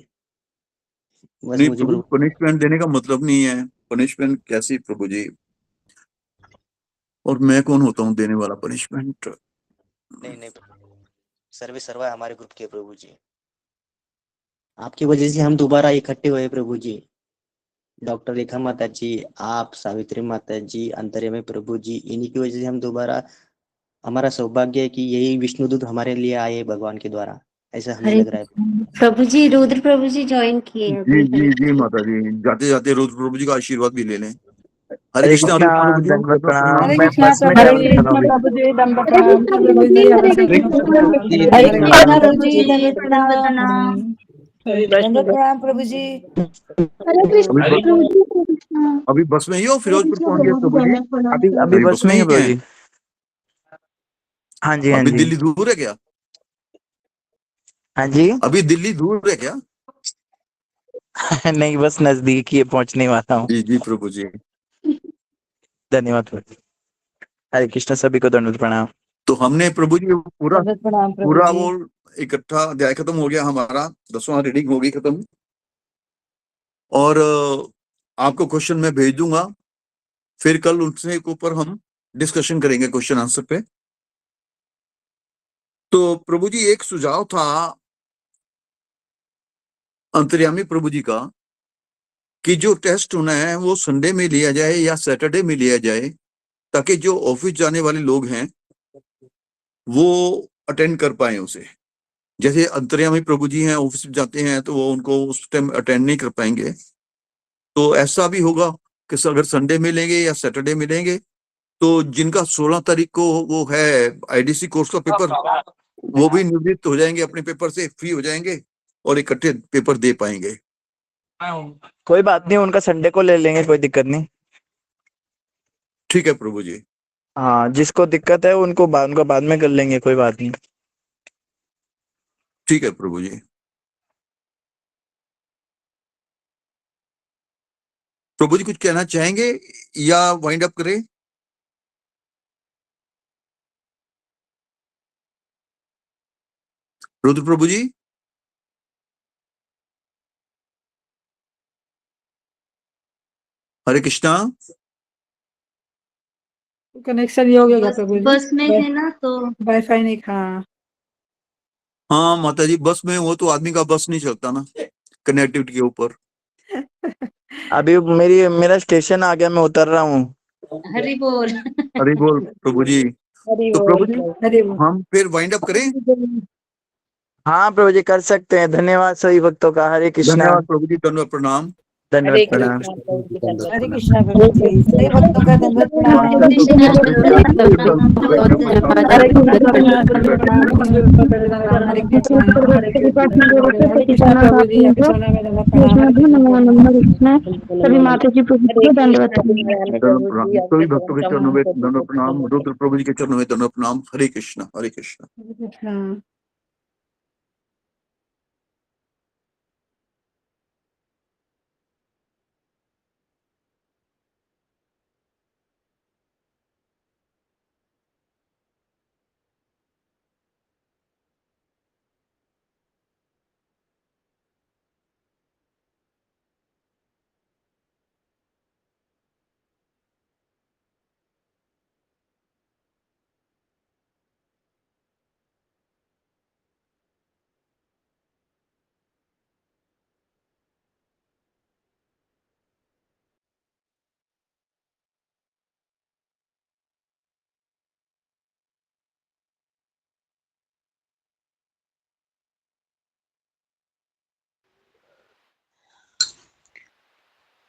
[SPEAKER 13] बस
[SPEAKER 3] नहीं
[SPEAKER 13] मुझे
[SPEAKER 3] प्रभु,
[SPEAKER 13] प्रभु
[SPEAKER 3] पनिशमेंट देने का मतलब नहीं है। पनिशमेंट कैसी प्रभु जी, और मैं कौन होता हूँ देने वाला पनिशमेंट?
[SPEAKER 13] नहीं सर्वे सर्वा हमारे ग्रुप के प्रभु जी, आपकी वजह से हम दोबारा इकट्ठे हुए प्रभु जी। डॉक्टर रेखा माता जी, आप, सावित्री माता जी, अंतर्यामी प्रभु जी, इन्हीं की वजह से हम दोबारा, हमारा सौभाग्य है कि यही विष्णुदूत हमारे लिए आए भगवान के द्वारा, ऐसा हमें
[SPEAKER 10] हरे
[SPEAKER 13] लग रहा है।
[SPEAKER 10] कृष्ण। प्रभु जी रुद्र प्रभु जी ज्वाइन किए
[SPEAKER 3] जी
[SPEAKER 10] अभी।
[SPEAKER 3] जी जी माता जी, जाते जाते रोज प्रभु जी का आशीर्वाद भी ले लें। हरे
[SPEAKER 15] हरे
[SPEAKER 3] कृष्णा
[SPEAKER 15] कृष्णा,
[SPEAKER 3] प्रभु जी,
[SPEAKER 15] दंडवत प्रणाम।
[SPEAKER 6] हरे
[SPEAKER 15] मैं
[SPEAKER 6] कृष्णा
[SPEAKER 15] बस में
[SPEAKER 6] प्रभु
[SPEAKER 15] ट्रैवल
[SPEAKER 6] जी,
[SPEAKER 15] कर रहा हूँ अभी।
[SPEAKER 6] प्रभु जी दंडवत
[SPEAKER 5] हरे
[SPEAKER 6] प्रणाम,
[SPEAKER 5] कृष्ण
[SPEAKER 6] प्रभु
[SPEAKER 5] प्रभु
[SPEAKER 6] जी
[SPEAKER 5] जी,
[SPEAKER 6] हरे
[SPEAKER 5] हरे
[SPEAKER 6] कृष्णा
[SPEAKER 5] कृष्ण
[SPEAKER 6] प्रणाम,
[SPEAKER 11] जी
[SPEAKER 6] हरे
[SPEAKER 11] हरे
[SPEAKER 10] हरे
[SPEAKER 11] कृष्णा
[SPEAKER 6] कृष्णा
[SPEAKER 10] कृष्णा
[SPEAKER 11] प्रभु
[SPEAKER 10] प्रभु
[SPEAKER 6] प्रभु
[SPEAKER 10] जी
[SPEAKER 6] जी,
[SPEAKER 10] दंडवत प्रणाम।
[SPEAKER 1] दंडवत प्रणाम प्रभु जी।
[SPEAKER 5] हरे कृष्ण
[SPEAKER 3] अभी बस,
[SPEAKER 5] प्रभु जी, हरे कृष्ण।
[SPEAKER 3] अभी बस में ही हो,
[SPEAKER 5] हरे
[SPEAKER 3] फिरोजपुर
[SPEAKER 5] कृष्ण
[SPEAKER 3] पहुंच गए
[SPEAKER 5] प्रभु जी,
[SPEAKER 3] प्रभु जी?
[SPEAKER 5] दंडवत प्रणाम
[SPEAKER 15] अभी
[SPEAKER 5] प्रभु
[SPEAKER 15] अभी
[SPEAKER 5] जी।
[SPEAKER 3] अभी
[SPEAKER 15] बस
[SPEAKER 3] बस
[SPEAKER 15] में
[SPEAKER 3] में
[SPEAKER 15] ही
[SPEAKER 3] ही
[SPEAKER 15] है प्रभु
[SPEAKER 3] हैं?
[SPEAKER 15] जी। हाँ जी हाँ
[SPEAKER 3] अभी
[SPEAKER 15] जी।
[SPEAKER 3] दिल्ली दूर है क्या?
[SPEAKER 15] हाँ जी।
[SPEAKER 3] अभी दिल्ली दूर है क्या?
[SPEAKER 15] नहीं, बस नजदीक ही है, पहुंचने वाला हूँ।
[SPEAKER 3] जी जी प्रभु जी।
[SPEAKER 15] धन्यवाद प्रभु जी। हरे कृष्णा, सभी को दंडवत प्रणाम।
[SPEAKER 3] तो हमने प्रभु जी पूरा
[SPEAKER 1] दंडवत प्रणाम प्रभु
[SPEAKER 3] पूरा
[SPEAKER 1] जी।
[SPEAKER 3] वो इकट्ठा अध्याय खत्म हो गया हमारा, 10वां रीडिंग हो गई खत्म। और आपको क्वेश्चन मैं भेज दूंगा, फिर कल उसके ऊपर हम डिस्कशन करेंगे क्वेश्चन आंसर पे। तो प्रभु जी एक सुझाव था अंतर्यामी प्रभु जी का कि जो टेस्ट होना है वो संडे में लिया जाए या सैटरडे में लिया जाए, ताकि जो ऑफिस जाने वाले लोग हैं वो अटेंड कर पाए उसे। जैसे अंतर्यामी प्रभु जी हैं, ऑफिस में जाते हैं तो वो उनको उस टाइम अटेंड नहीं कर पाएंगे, तो ऐसा भी होगा कि अगर संडे मिलेंगे या सैटरडे मिलेंगे तो जिनका 16 तारीख को वो है आईडीसी कोर्स का पेपर, वो भी निवृत्त हो जाएंगे, अपने पेपर से फ्री हो जाएंगे और इकट्ठे पेपर दे पाएंगे।
[SPEAKER 15] कोई बात नहीं, उनका संडे को ले लेंगे, कोई दिक्कत नहीं।
[SPEAKER 3] ठीक है प्रभु जी।
[SPEAKER 15] हाँ, जिसको दिक्कत है उनका बाद में कर लेंगे, कोई बात नहीं।
[SPEAKER 3] ठीक है प्रभु जी। प्रभु जी कुछ कहना चाहेंगे या वाइंड अप करें? रुद्र प्रभु जी। हरे कृष्णा।
[SPEAKER 6] कनेक्शन ये हो गया प्रभु जी,
[SPEAKER 2] बस में है ना तो
[SPEAKER 6] वाईफाई नहीं, हाँ
[SPEAKER 3] हाँ माता जी, बस में वो तो आदमी का बस नहीं चलता ना कनेक्टिविटी के ऊपर।
[SPEAKER 15] अभी मेरा स्टेशन आ गया, मैं उतर रहा हूँ।
[SPEAKER 2] हरि बोल।
[SPEAKER 3] हरि बोल प्रभु जी।
[SPEAKER 10] हरि
[SPEAKER 3] तो प्रभु
[SPEAKER 10] बोल।
[SPEAKER 3] जी
[SPEAKER 6] हरि बोल।
[SPEAKER 3] हम फिर वाइंड अप करें।
[SPEAKER 15] हाँ प्रभु जी कर सकते हैं। धन्यवाद सभी भक्तों का। हरे कृष्णा।
[SPEAKER 3] धन्यवाद प्रभु जी, धन्यवाद प्रणाम।
[SPEAKER 15] धन्यवाद
[SPEAKER 10] हरे
[SPEAKER 15] प्रणाम।
[SPEAKER 10] कृष्णा प्रभु जी, धन्यवाद
[SPEAKER 1] हरे
[SPEAKER 10] प्रणाम।
[SPEAKER 1] कृष्णा प्रभु जी, सभी भक्तों का धन्यवाद प्रणाम।
[SPEAKER 2] हरे कृष्णा प्रणाम, बहुत धन्यवाद।
[SPEAKER 6] हरे कृष्णा प्रभु जी प्रणाम,
[SPEAKER 1] हरे कृष्णा।
[SPEAKER 6] हरे कृष्णा प्रभु जी, आपके चरणों में धन्यवाद प्रणाम। हरे कृष्णा।
[SPEAKER 10] सभी माता जी प्रभु जी को दंडवत
[SPEAKER 3] धन्यवाद प्रणाम सभी भक्तों के चरणों में धन्यवाद प्रणाम। रुद्र प्रभु जी के चरणों में धन्यवाद प्रणाम। हरे कृष्णा, हरे कृष्णा।
[SPEAKER 1] हरे कृष्णा।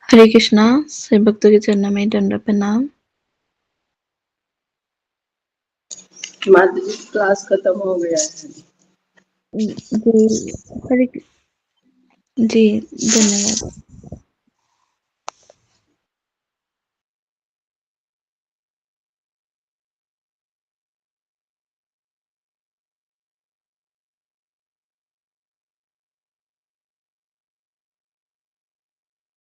[SPEAKER 2] हरे कृष्णा, सभी भक्तों के चरणों में दंडवत प्रणाम।
[SPEAKER 14] माता जी क्लास खत्म हो गया है।
[SPEAKER 2] जी, हरे जी, धन्यवाद।